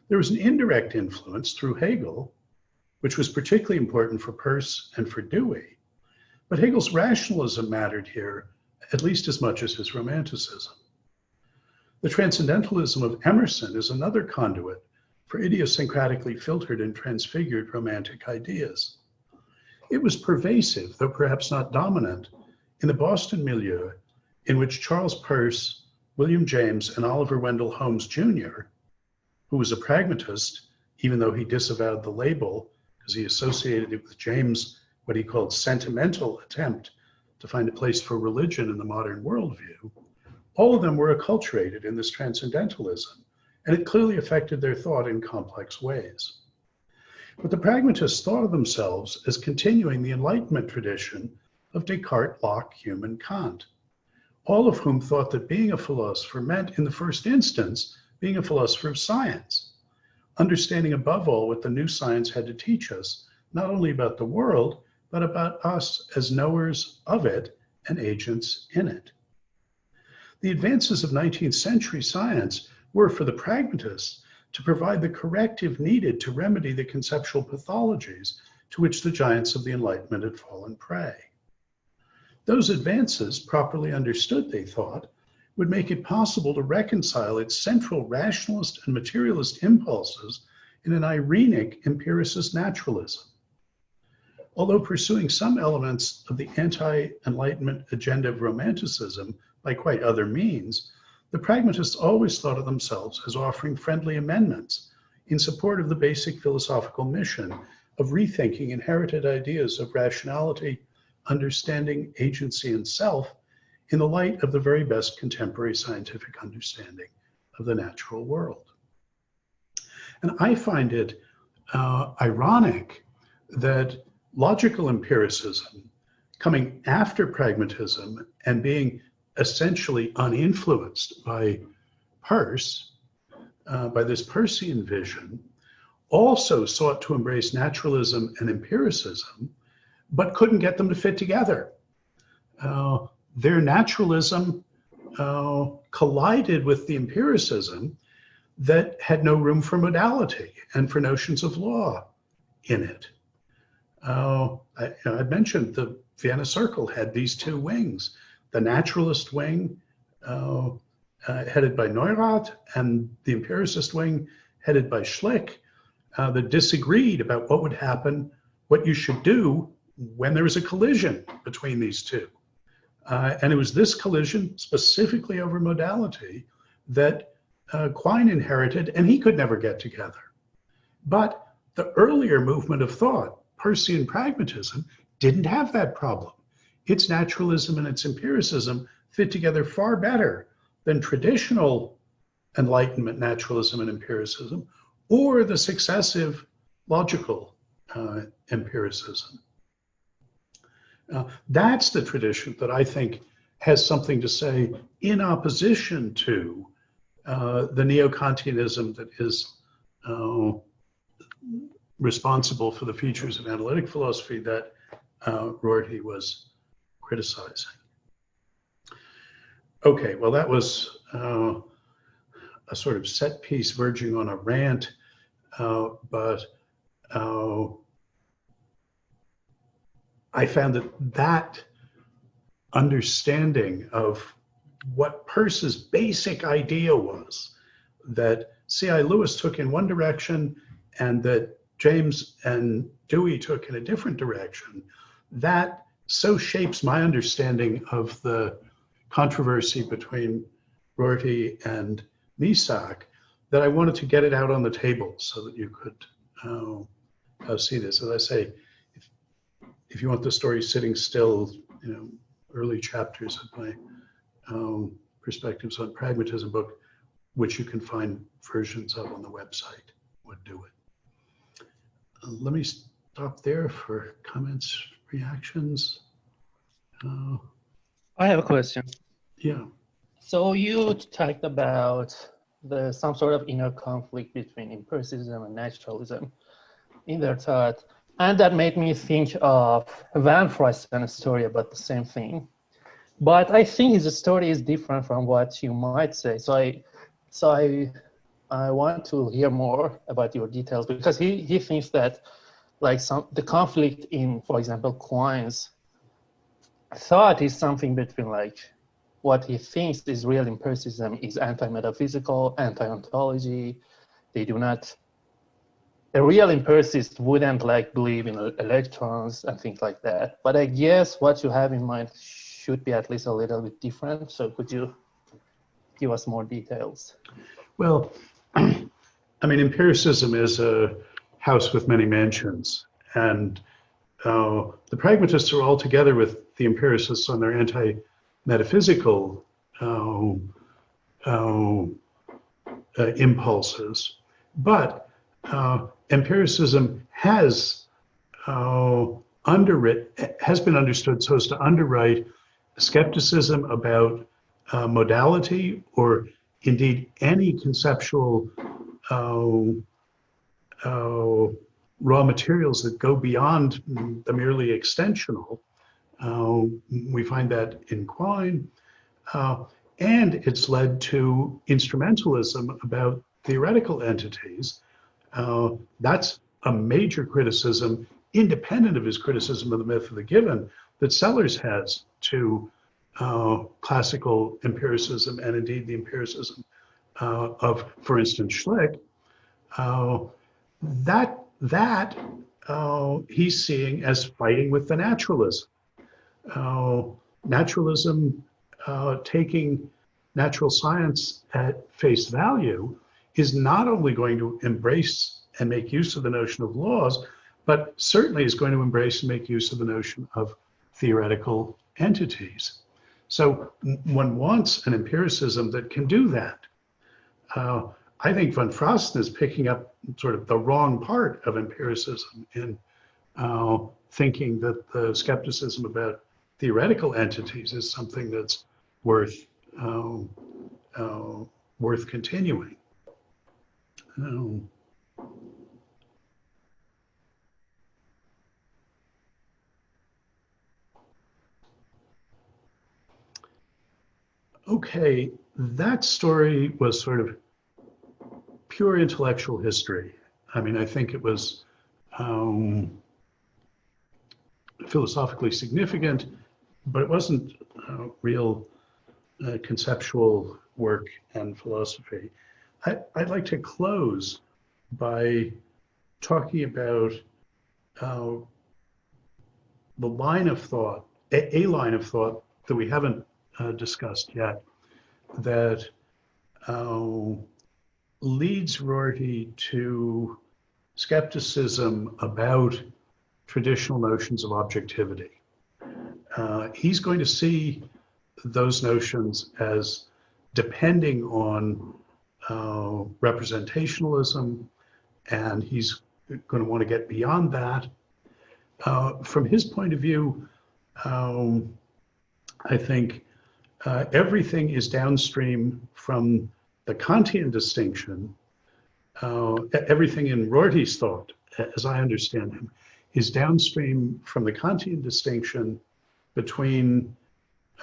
There was an indirect influence through Hegel, which was particularly important for Peirce and for Dewey, but Hegel's rationalism mattered here at least as much as his Romanticism. The Transcendentalism of Emerson is another conduit for idiosyncratically filtered and transfigured Romantic ideas. It was pervasive, though perhaps not dominant, in the Boston milieu in which Charles Peirce, William James, and Oliver Wendell Holmes Jr., who was a pragmatist, even though he disavowed the label because he associated it with James' what he called sentimental attempt to find a place for religion in the modern worldview, all of them were acculturated in this transcendentalism, and it clearly affected their thought in complex ways. But the pragmatists thought of themselves as continuing the Enlightenment tradition of Descartes, Locke, Hume, and Kant, all of whom thought that being a philosopher meant, in the first instance, being a philosopher of science, understanding above all what the new science had to teach us, not only about the world, but about us as knowers of it and agents in it. The advances of 19th century science were, for the pragmatists, to provide the corrective needed to remedy the conceptual pathologies to which the giants of the Enlightenment had fallen prey. Those advances, properly understood, they thought, would make it possible to reconcile its central rationalist and materialist impulses in an Irenic empiricist naturalism. Although pursuing some elements of the anti-Enlightenment agenda of Romanticism by quite other means, the pragmatists always thought of themselves as offering friendly amendments in support of the basic philosophical mission of rethinking inherited ideas of rationality, understanding, agency, and self in the light of the very best contemporary scientific understanding of the natural world. And I find it ironic that logical empiricism coming after pragmatism and being essentially uninfluenced by Peirce, by this Peircean vision, also sought to embrace naturalism and empiricism, but couldn't get them to fit together. Their naturalism collided with the empiricism that had no room for modality and for notions of law in it. I mentioned the Vienna Circle had these two wings, the naturalist wing headed by Neurath and the empiricist wing headed by Schlick that disagreed about what would happen, what you should do when there was a collision between these two. And it was this collision specifically over modality that Quine inherited, and he could never get together. But the earlier movement of thought, Peircean pragmatism, didn't have that problem. Its naturalism and its empiricism fit together far better than traditional Enlightenment naturalism and empiricism, or the successive logical empiricism. That's the tradition that I think has something to say in opposition to the neo-Kantianism that is responsible for the features of analytic philosophy that Rorty was criticizing. Okay, well, that was a sort of set piece verging on a rant, but I found that understanding of what Peirce's basic idea was, that C.I. Lewis took in one direction and that James and Dewey took in a different direction, that so shapes my understanding of the controversy between Rorty and Misak that I wanted to get it out on the table so that you could see this. As I say, if you want the story sitting still, early chapters of my Perspectives on Pragmatism book, which you can find versions of on the website, would do it. Let me stop there for comments, reactions. I have a question. Yeah. So you talked about some sort of inner conflict between empiricism and naturalism in their thought. And that made me think of Van Freysten's story about the same thing. But I think his story is different from what you might say. So I want to hear more about your details, because he thinks that the conflict in, for example, Quine's thought is something between what he thinks is real empiricism is anti-metaphysical, anti-ontology. They do not. A real empiricist wouldn't believe in electrons and things like that. But I guess what you have in mind should be at least a little bit different. So could you give us more details? Well, empiricism is a house with many mansions. And the pragmatists are all together with the empiricists on their anti-metaphysical impulses. But empiricism has been understood so as to underwrite skepticism about modality, or indeed any conceptual raw materials that go beyond the merely extensional. We find that in Quine, and it's led to instrumentalism about theoretical entities. That's a major criticism, independent of his criticism of the myth of the given, that Sellers has to classical empiricism, and indeed the empiricism of, for instance, Schlick. That he's seeing as fighting with the naturalism. Naturalism, taking natural science at face value, is not only going to embrace and make use of the notion of laws, but certainly is going to embrace and make use of the notion of theoretical entities. So one wants an empiricism that can do that. I think von Frosten is picking up sort of the wrong part of empiricism in thinking that the skepticism about theoretical entities is something that's worth worth continuing. Okay, that story was sort of pure intellectual history. I mean, I think it was philosophically significant, but it wasn't real conceptual work and philosophy. I'd like to close by talking about the line of thought, a line of thought that we haven't discussed yet, that leads Rorty to skepticism about traditional notions of objectivity. He's going to see those notions as depending on representationalism, and he's going to want to get beyond that. From his point of view, I think everything is downstream from the Kantian distinction. Everything in Rorty's thought, as I understand him, is downstream from the Kantian distinction between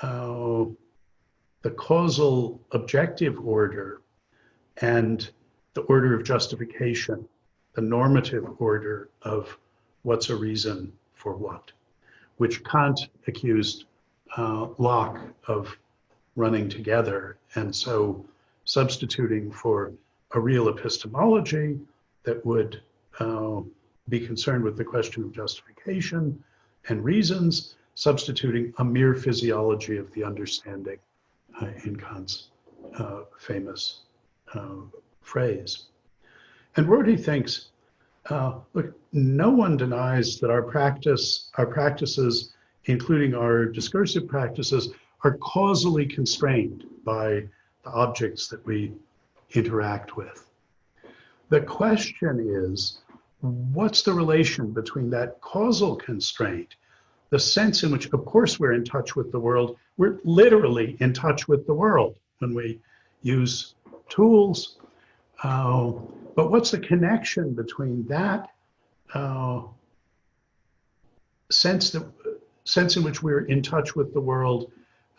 the causal objective order and the order of justification, the normative order of what's a reason for what, which Kant accused Locke of running together. And so substituting for a real epistemology that would be concerned with the question of justification and reasons, substituting a mere physiology of the understanding in Kant's famous phrase. And Rorty thinks, look, no one denies that our practices, including our discursive practices, are causally constrained by the objects that we interact with. The question is, what's the relation between that causal constraint, the sense in which, of course, we're in touch with the world, we're literally in touch with the world when we use tools, but what's the connection between that sense in which we're in touch with the world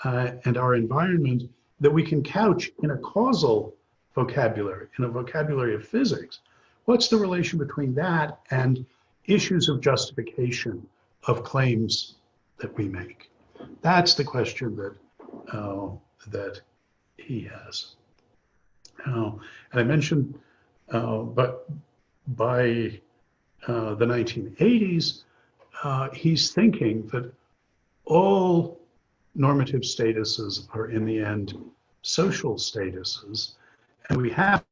and our environment that we can couch in a causal vocabulary, in a vocabulary of physics? What's the relation between that and issues of justification of claims that we make? That's the question that he has. And I mentioned, but by the 1980s, he's thinking that all normative statuses are in the end social statuses, and we have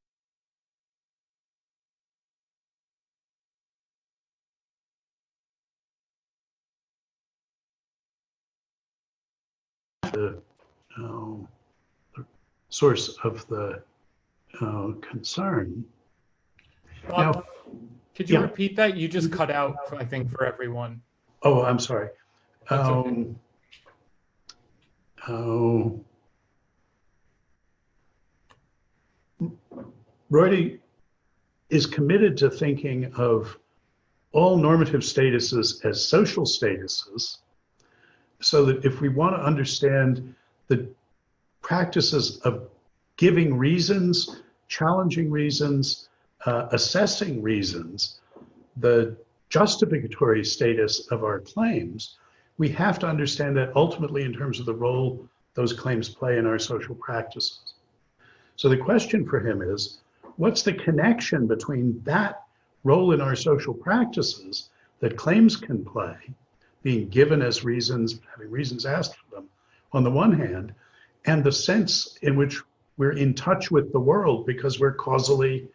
the source of the concern. Bob, Now, could you yeah. repeat that? You just cut out, I think, for everyone. Oh, I'm sorry. That's okay. Rorty is committed to thinking of all normative statuses as social statuses, so that if we want to understand the practices of giving reasons, challenging reasons, assessing reasons, the justificatory status of our claims, we have to understand that ultimately in terms of the role those claims play in our social practices. So the question for him is, what's the connection between that role in our social practices that claims can play, being given as reasons, having reasons asked for them, on the one hand, and the sense in which we're in touch with the world because we're causally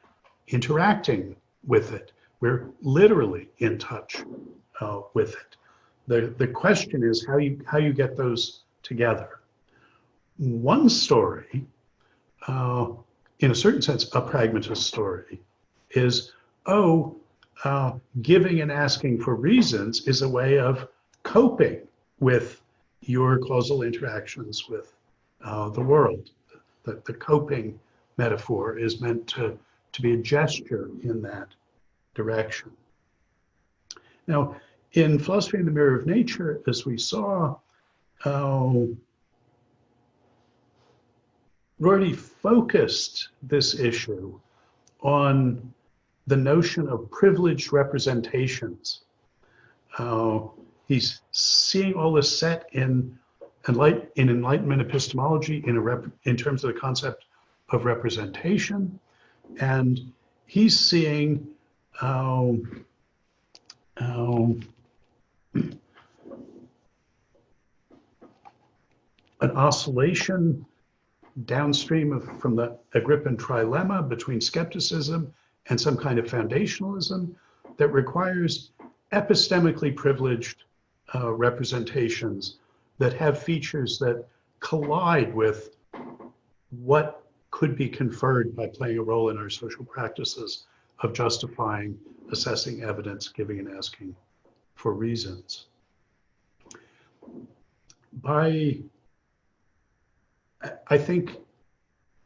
interacting with it. We're literally in touch with it. The question is how you get those together. One story, in a certain sense, a pragmatist story, is, giving and asking for reasons is a way of coping with your causal interactions with the world. The coping metaphor is meant to be a gesture in that direction. Now, in Philosophy in the Mirror of Nature, as we saw, Rorty focused this issue on the notion of privileged representations. He's seeing all this set in Enlightenment epistemology in terms of the concept of representation, and he's seeing an oscillation downstream from the Agrippan trilemma between skepticism and some kind of foundationalism that requires epistemically privileged representations that have features that collide with what could be conferred by playing a role in our social practices of justifying, assessing evidence, giving and asking for reasons. I think,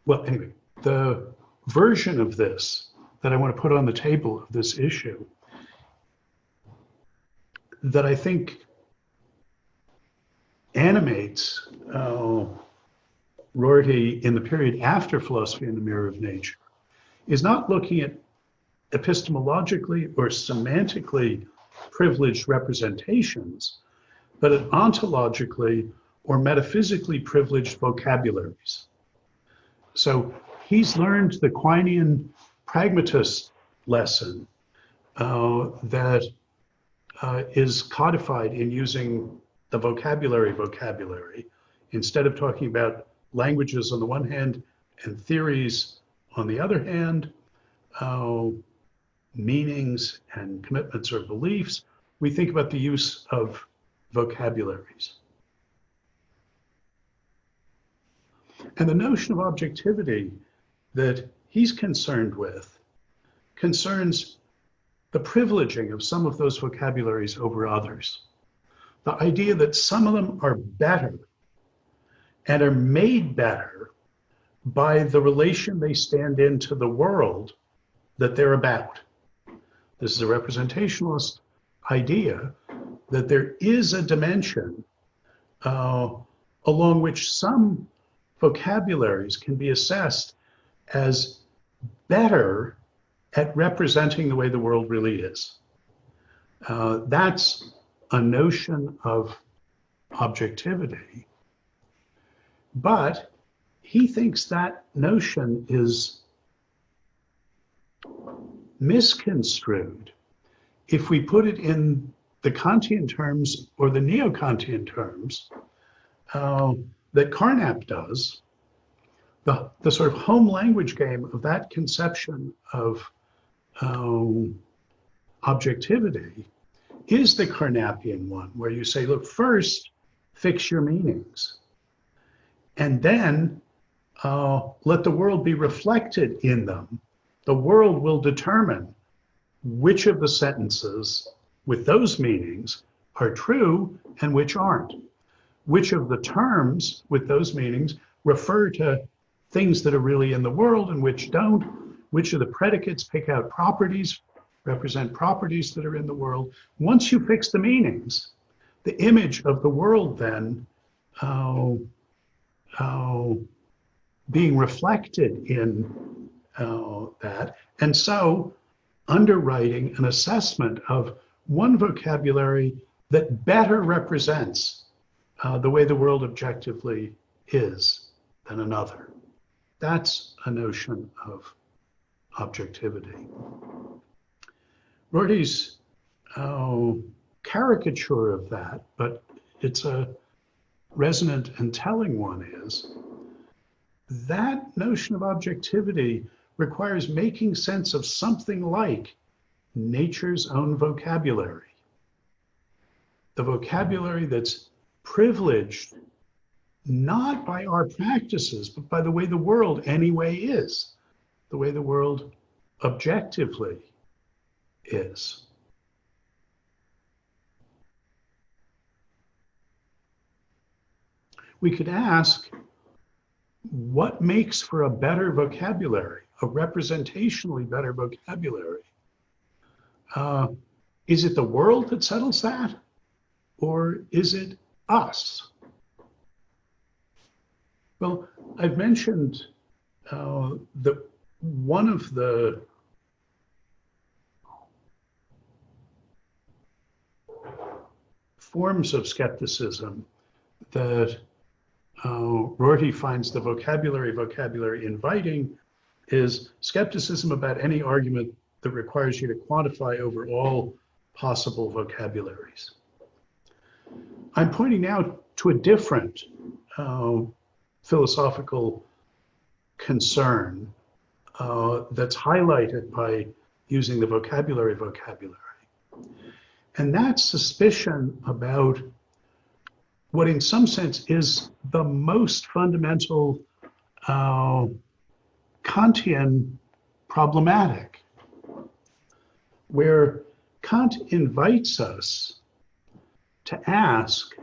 well, anyway, the version of this that I want to put on the table of this issue that I think animates Rorty in the period after Philosophy in the Mirror of Nature is not looking at epistemologically or semantically privileged representations, but at ontologically or metaphysically privileged vocabularies. So he's learned the Quinean pragmatist lesson that is codified in using the vocabulary. Instead of talking about languages on the one hand and theories on the other hand, meanings and commitments or beliefs, we think about the use of vocabularies. And the notion of objectivity that he's concerned with concerns the privileging of some of those vocabularies over others. The idea that some of them are better and are made better by the relation they stand in to the world that they're about. This is a representationalist idea that there is a dimension along which some vocabularies can be assessed as better at representing the way the world really is. That's a notion of objectivity. But he thinks that notion is misconstrued if we put it in the Kantian terms or the neo-Kantian terms that Carnap does. The sort of home language game of that conception of objectivity is the Carnapian one, where you say, look, first fix your meanings, and then let the world be reflected in them. The world will determine which of the sentences with those meanings are true and which aren't. Which of the terms with those meanings refer to things that are really in the world and which don't. Which of the predicates pick out properties, represent properties that are in the world. Once you fix the meanings, the image of the world then being reflected in that, and so underwriting an assessment of one vocabulary that better represents the way the world objectively is than another. That's a notion of objectivity. Rorty's caricature of that, but it's a resonant and telling one, is that notion of objectivity requires making sense of something like nature's own vocabulary. The vocabulary that's privileged not by our practices, but by the way the world anyway is, the way the world objectively is. We could ask, what makes for a better vocabulary, a representationally better vocabulary? Is it the world that settles that? Or is it us? Well, I've mentioned that one of the forms of skepticism that Rorty finds the vocabulary inviting is skepticism about any argument that requires you to quantify over all possible vocabularies. I'm pointing now to a different philosophical concern that's highlighted by using the vocabulary. And that's suspicion about what in some sense is the most fundamental Kantian problematic, where Kant invites us to ask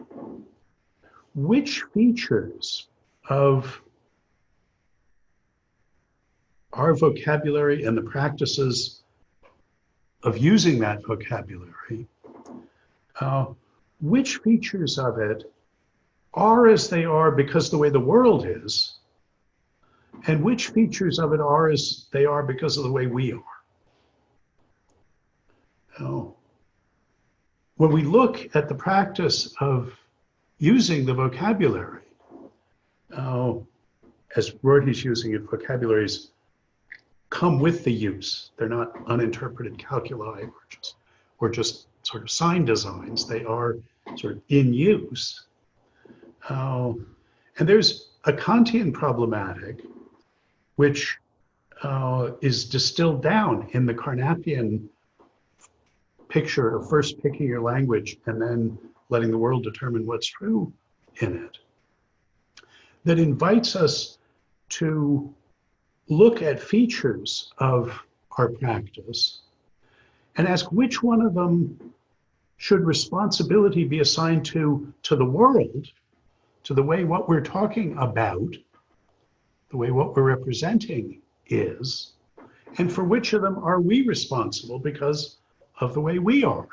which features of our vocabulary and the practices of using that vocabulary, which features of it are as they are because the way the world is, and which features of it are as they are because of the way we are. When we look at the practice of using the vocabulary, as Rorty's using it, vocabularies come with the use. They're not uninterpreted calculi or just sort of sign designs. They are sort of in use. And there's a Kantian problematic, which is distilled down in the Carnapian picture of first picking your language and then letting the world determine what's true in it, that invites us to look at features of our practice and ask which one of them should responsibility be assigned to the world, to the way what we're talking about, the way what we're representing is, and for which of them are we responsible because of the way we are,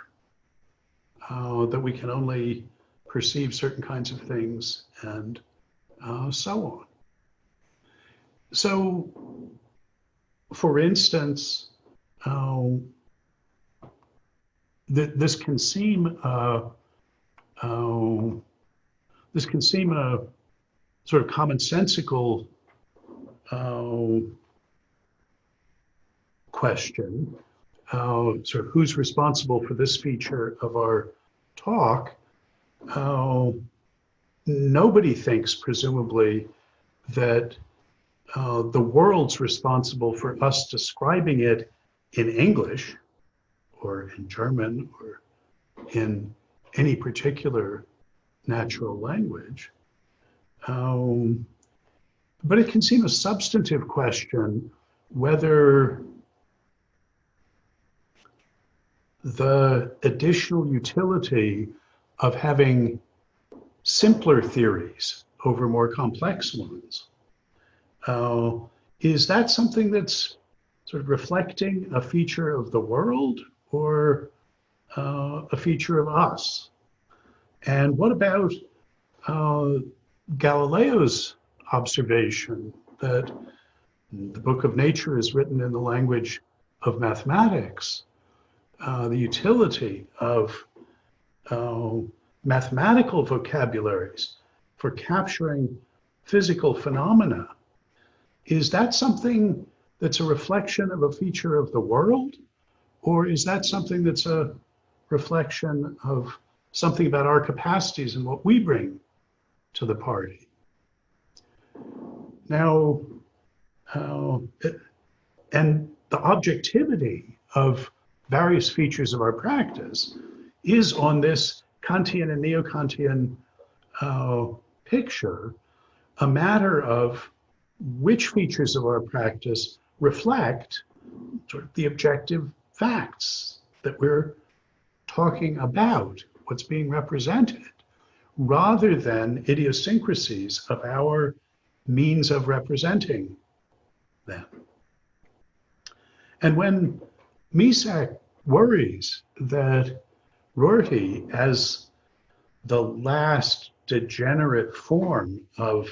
that we can only perceive certain kinds of things and so on. So, for instance, this can seem a sort of commonsensical question, sort of who's responsible for this feature of our talk. Nobody thinks, presumably, that the world's responsible for us describing it in English or in German or in any particular natural language. But it can seem a substantive question whether the additional utility of having simpler theories over more complex ones, is that something that's sort of reflecting a feature of the world or a feature of us? And what about Galileo's observation that the book of nature is written in the language of mathematics, the utility of mathematical vocabularies for capturing physical phenomena? Is that something that's a reflection of a feature of the world? Or is that something that's a reflection of something about our capacities and what we bring to the party? Now, and the objectivity of various features of our practice is on this Kantian and neo-Kantian picture a matter of which features of our practice reflect sort of the objective facts that we're talking about, what's being represented, rather than idiosyncrasies of our means of representing them. And when Misak worries that Rorty, as the last degenerate form of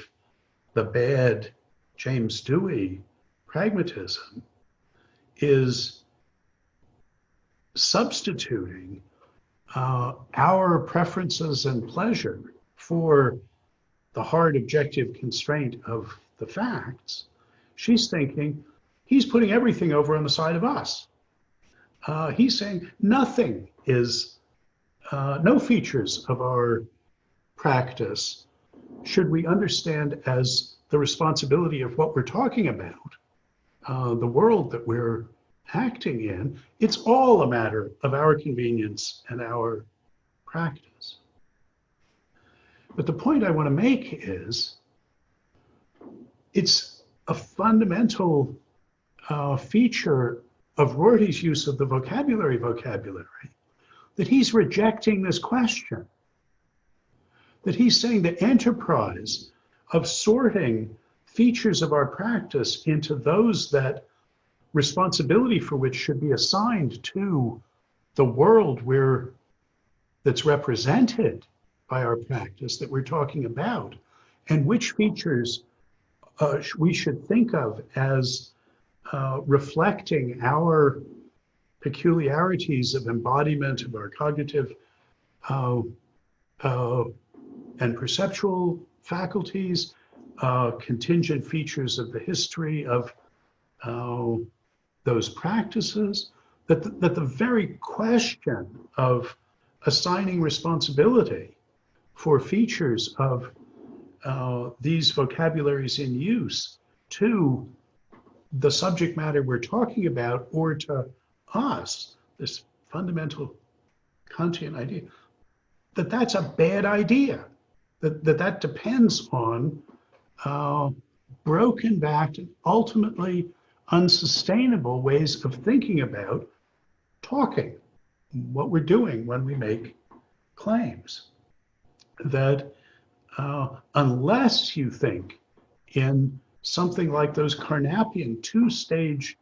the bad James Dewey pragmatism, is substituting our preferences and pleasure for the hard objective constraint of the facts, she's thinking he's putting everything over on the side of us. He's saying nothing is, no features of our practice should we understand as the responsibility of what we're talking about, the world that we're acting in. It's all a matter of our convenience and our practice. But the point I want to make is it's a fundamental feature of Rorty's use of the vocabulary that he's rejecting this question, that he's saying the enterprise of sorting features of our practice into those that responsibility for which should be assigned to the world that's represented by our practice that we're talking about, and which features we should think of as reflecting our peculiarities of embodiment of our cognitive and perceptual faculties, contingent features of the history of those practices, that the very question of assigning responsibility for features of these vocabularies in use to the subject matter we're talking about, or to us, this fundamental Kantian idea, that's a bad idea, that depends on broken back and ultimately unsustainable ways of thinking about talking, what we're doing when we make claims. That unless you think in something like those Carnapian two-stage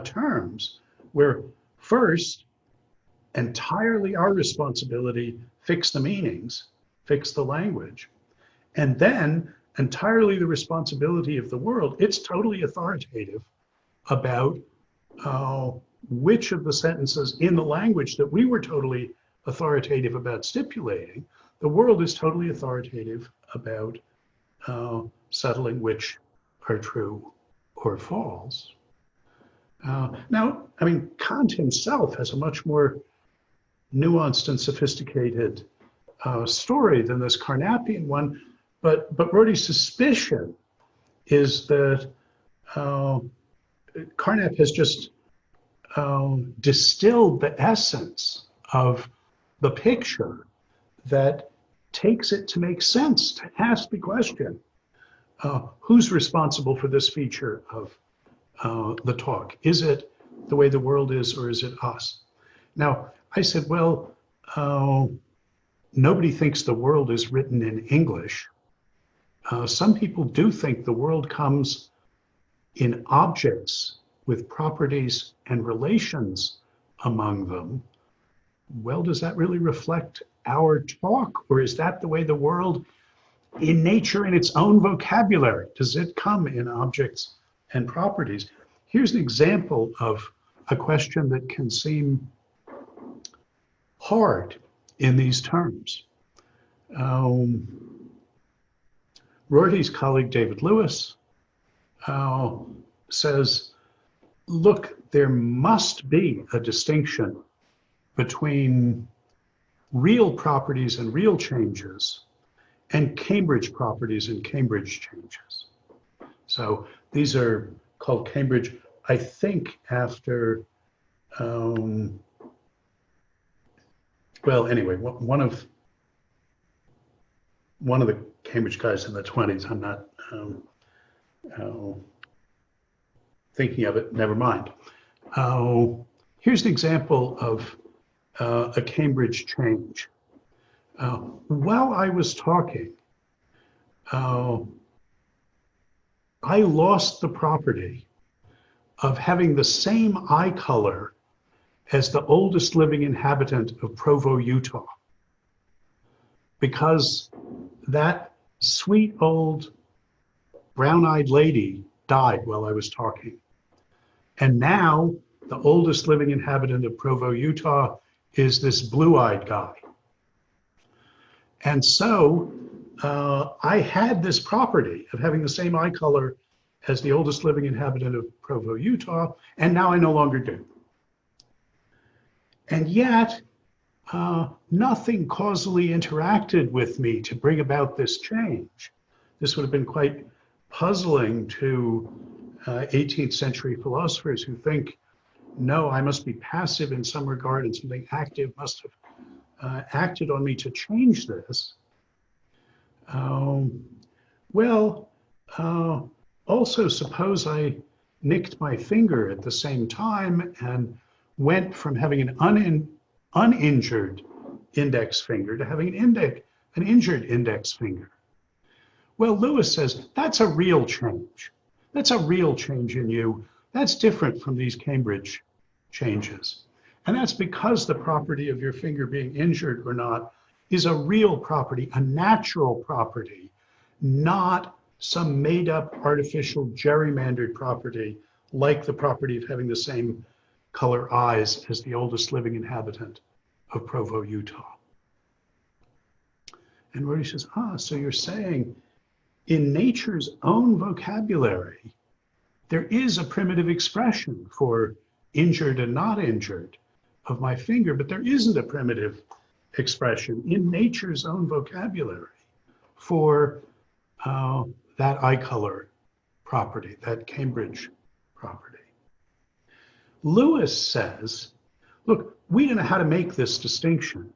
terms, where first, entirely our responsibility, fix the meanings, fix the language, and then entirely the responsibility of the world, it's totally authoritative about which of the sentences in the language that we were totally authoritative about stipulating, the world is totally authoritative about settling which are true or false. Now, I mean, Kant himself has a much more nuanced and sophisticated story than this Carnapian one, but Rorty's suspicion is that Carnap has just distilled the essence of the picture that takes it to make sense, to ask the question, who's responsible for this feature of the talk? Is it the way the world is, or is it us? Now, I said, well, nobody thinks the world is written in English. Some people do think the world comes in objects with properties and relations among them. Well, does that really reflect our talk, or is that the way the world in nature, in its own vocabulary, does it come in objects and properties? Here's an example of a question that can seem hard in these terms. Rorty's colleague David Lewis says, look, there must be a distinction between real properties and real changes and Cambridge properties and Cambridge changes. So these are called Cambridge, I think, after, well, anyway, one of the Cambridge guys in the 20s, I'm not thinking of it, never mind. here's an example of a Cambridge change. While I was talking, I lost the property of having the same eye color as the oldest living inhabitant of Provo, Utah, because that sweet old brown-eyed lady died while I was talking. And now the oldest living inhabitant of Provo, Utah is this blue-eyed guy. And so I had this property of having the same eye color as the oldest living inhabitant of Provo, Utah, and now I no longer do. And yet, nothing causally interacted with me to bring about this change. This would have been quite puzzling to 18th century philosophers who think, no, I must be passive in some regard and something active must have acted on me to change this. Also suppose I nicked my finger at the same time and went from having an uninjured index finger to having an injured index finger. Well, Lewis says that's a real change. That's a real change in you. That's different from these Cambridge changes. And that's because the property of your finger being injured or not is a real property, a natural property, not some made up artificial gerrymandered property like the property of having the same color eyes as the oldest living inhabitant of Provo, Utah. And Rorty says, so you're saying in nature's own vocabulary, there is a primitive expression for injured and not injured of my finger, but there isn't a primitive expression in nature's own vocabulary for that eye color property, that Cambridge property. Lewis says, look, we don't know how to make this distinction,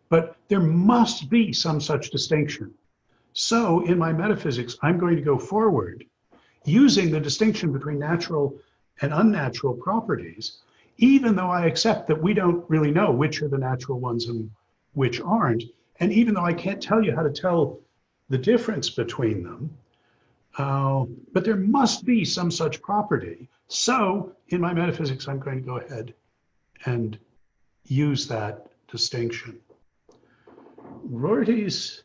but there must be some such distinction. So in my metaphysics, I'm going to go forward using the distinction between natural and unnatural properties, even though I accept that we don't really know which are the natural ones and which aren't. And even though I can't tell you how to tell the difference between them, but there must be some such property. So in my metaphysics, I'm going to go ahead and use that distinction. Rorty's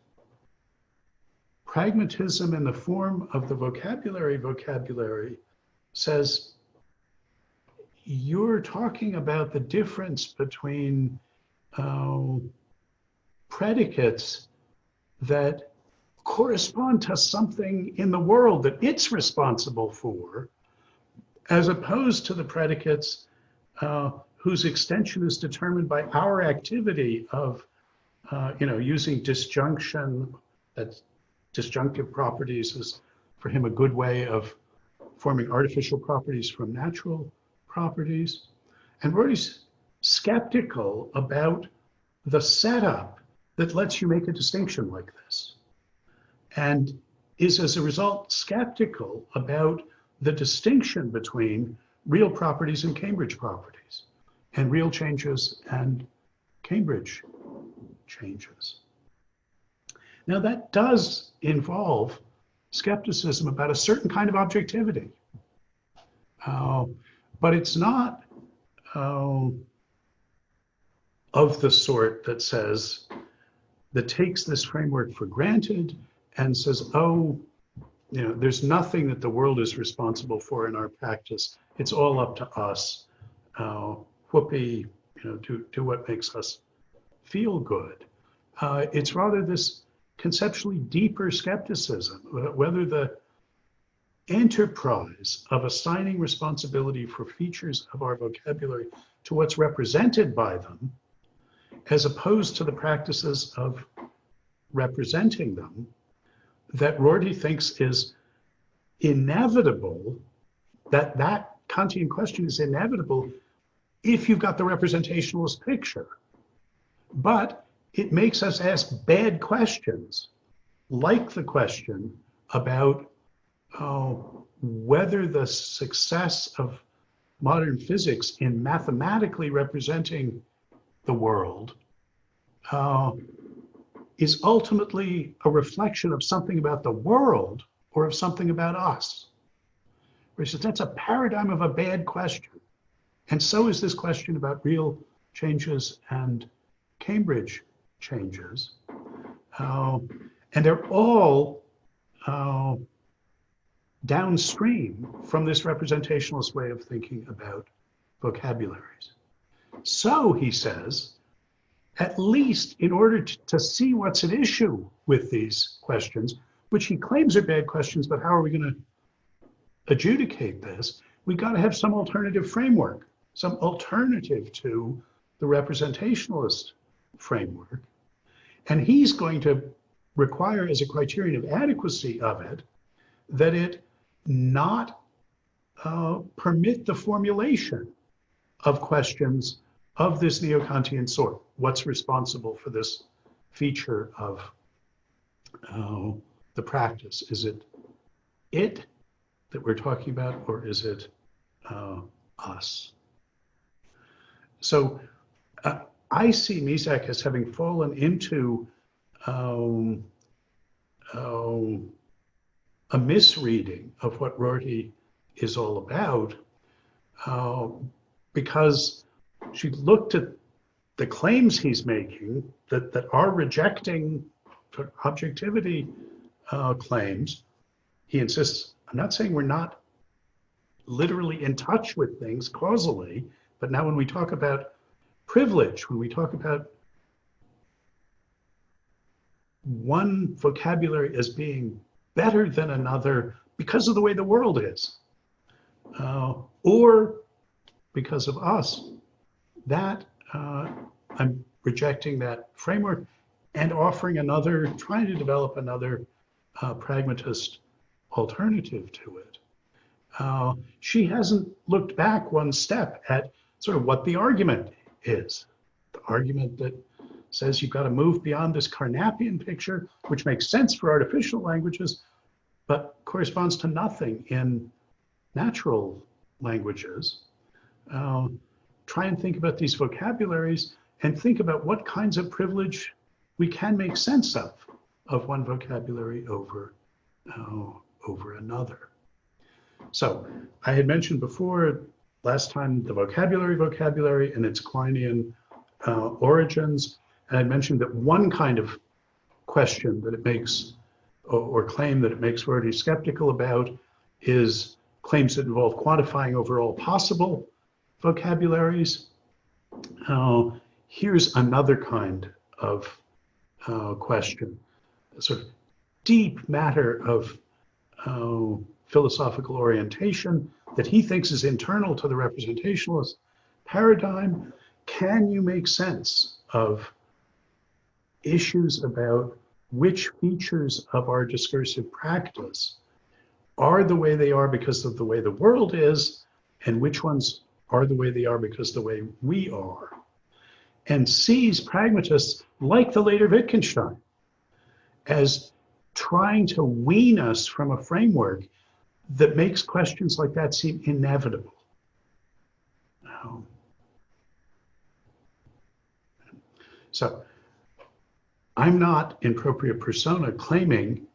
pragmatism in the form of the vocabulary says, you're talking about the difference between predicates that correspond to something in the world that it's responsible for, as opposed to the predicates whose extension is determined by our activity of, using disjunction. That's disjunctive properties is for him a good way of forming artificial properties from natural properties. And Rorty's skeptical about the setup that lets you make a distinction like this, and is as a result skeptical about the distinction between real properties and Cambridge properties, and real changes and Cambridge changes. Now that does involve skepticism about a certain kind of objectivity, but it's not of the sort that says, that takes this framework for granted and says, there's nothing that the world is responsible for in our practice. It's all up to us. Whoopee, do what makes us feel good. It's rather this conceptually deeper skepticism, whether the enterprise of assigning responsibility for features of our vocabulary to what's represented by them, as opposed to the practices of representing them, that Rorty thinks is inevitable, that Kantian question is inevitable if you've got the representationalist picture. But it makes us ask bad questions, like the question about whether the success of modern physics in mathematically representing the world is ultimately a reflection of something about the world or of something about us. Where he says that's a paradigm of a bad question. And so is this question about real changes and Cambridge changes. And they're all downstream from this representationalist way of thinking about vocabularies. So, he says, at least in order to see what's at issue with these questions, which he claims are bad questions, but how are we going to adjudicate this? We got to have some alternative framework, some alternative to the representationalist framework. And he's going to require as a criterion of adequacy of it, that it not permit the formulation of questions of this neo-Kantian sort. What's responsible for this feature of the practice? Is it that we're talking about, or is it us? So I see Misak as having fallen into a misreading of what Rorty is all about, because she looked at the claims he's making that are rejecting objectivity claims. He insists, I'm not saying we're not literally in touch with things causally, but now when we talk about privilege, when we talk about one vocabulary as being better than another because of the way the world is, or because of us, that I'm rejecting that framework and offering another, trying to develop another pragmatist alternative to it. She hasn't looked back one step at sort of what the argument is. The argument that says you've got to move beyond this Carnapian picture, which makes sense for artificial languages, but corresponds to nothing in natural languages. Try and think about these vocabularies and think about what kinds of privilege we can make sense of one vocabulary over another. So I had mentioned before, last time, the vocabulary and its Kleinian origins. And I mentioned that one kind of question that it makes, or claim that it makes Rorty skeptical about, is claims that involve quantifying over all possible vocabularies. Here's another kind of question, a sort of deep matter of philosophical orientation that he thinks is internal to the representationalist paradigm. Can you make sense of issues about which features of our discursive practice are the way they are because of the way the world is, and which ones are the way they are because the way we are? And sees pragmatists, like the later Wittgenstein, as trying to wean us from a framework that makes questions like that seem inevitable. So I'm not in propria persona claiming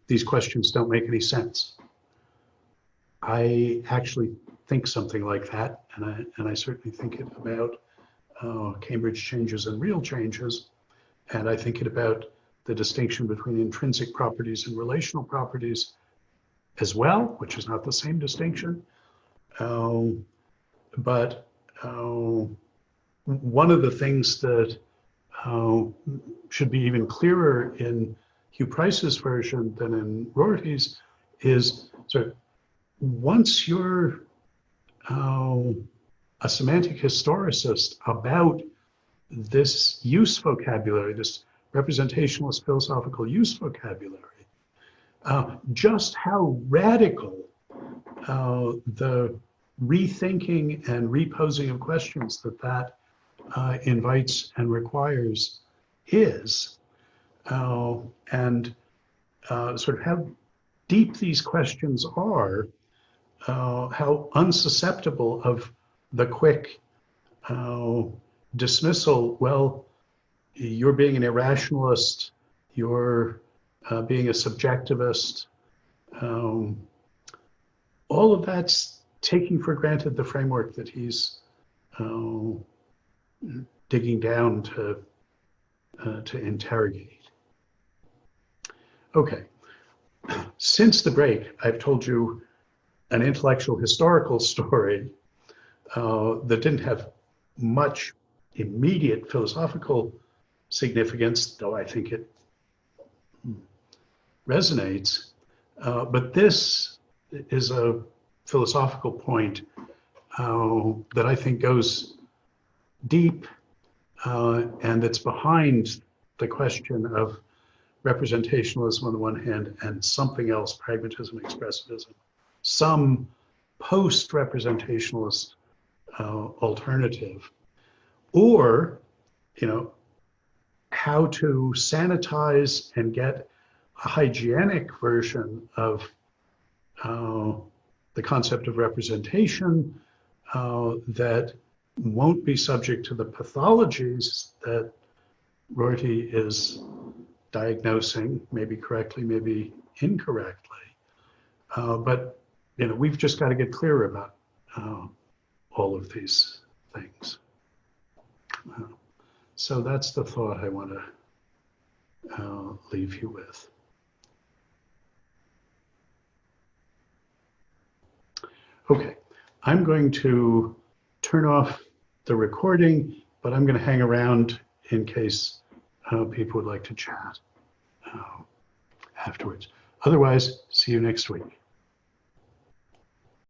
these questions don't make any sense. I actually think something like that, and I certainly think it about Cambridge changes and real changes, and I think it about the distinction between intrinsic properties and relational properties as well, which is not the same distinction. But one of the things that should be even clearer in Hugh Price's version than in Rorty's is sort of, once you're a semantic historicist about this use vocabulary, this representationalist philosophical use vocabulary, just how radical the rethinking and reposing of questions that invites and requires is, and sort of how deep these questions are how unsusceptible of the quick dismissal. Well, you're being an irrationalist, you're being a subjectivist. All of that's taking for granted the framework that he's digging down to interrogate. Okay, since the break, I've told you an intellectual historical story that didn't have much immediate philosophical significance, though I think it resonates. But this is a philosophical point that I think goes deep and that's behind the question of representationalism on the one hand and something else, pragmatism, expressivism, some post-representationalist alternative, or, how to sanitize and get a hygienic version of the concept of representation that won't be subject to the pathologies that Rorty is diagnosing, maybe correctly, maybe incorrectly. But we've just got to get clear about all of these things. So that's the thought I want to leave you with. Okay, I'm going to turn off the recording, but I'm going to hang around in case people would like to chat afterwards. Otherwise, see you next week.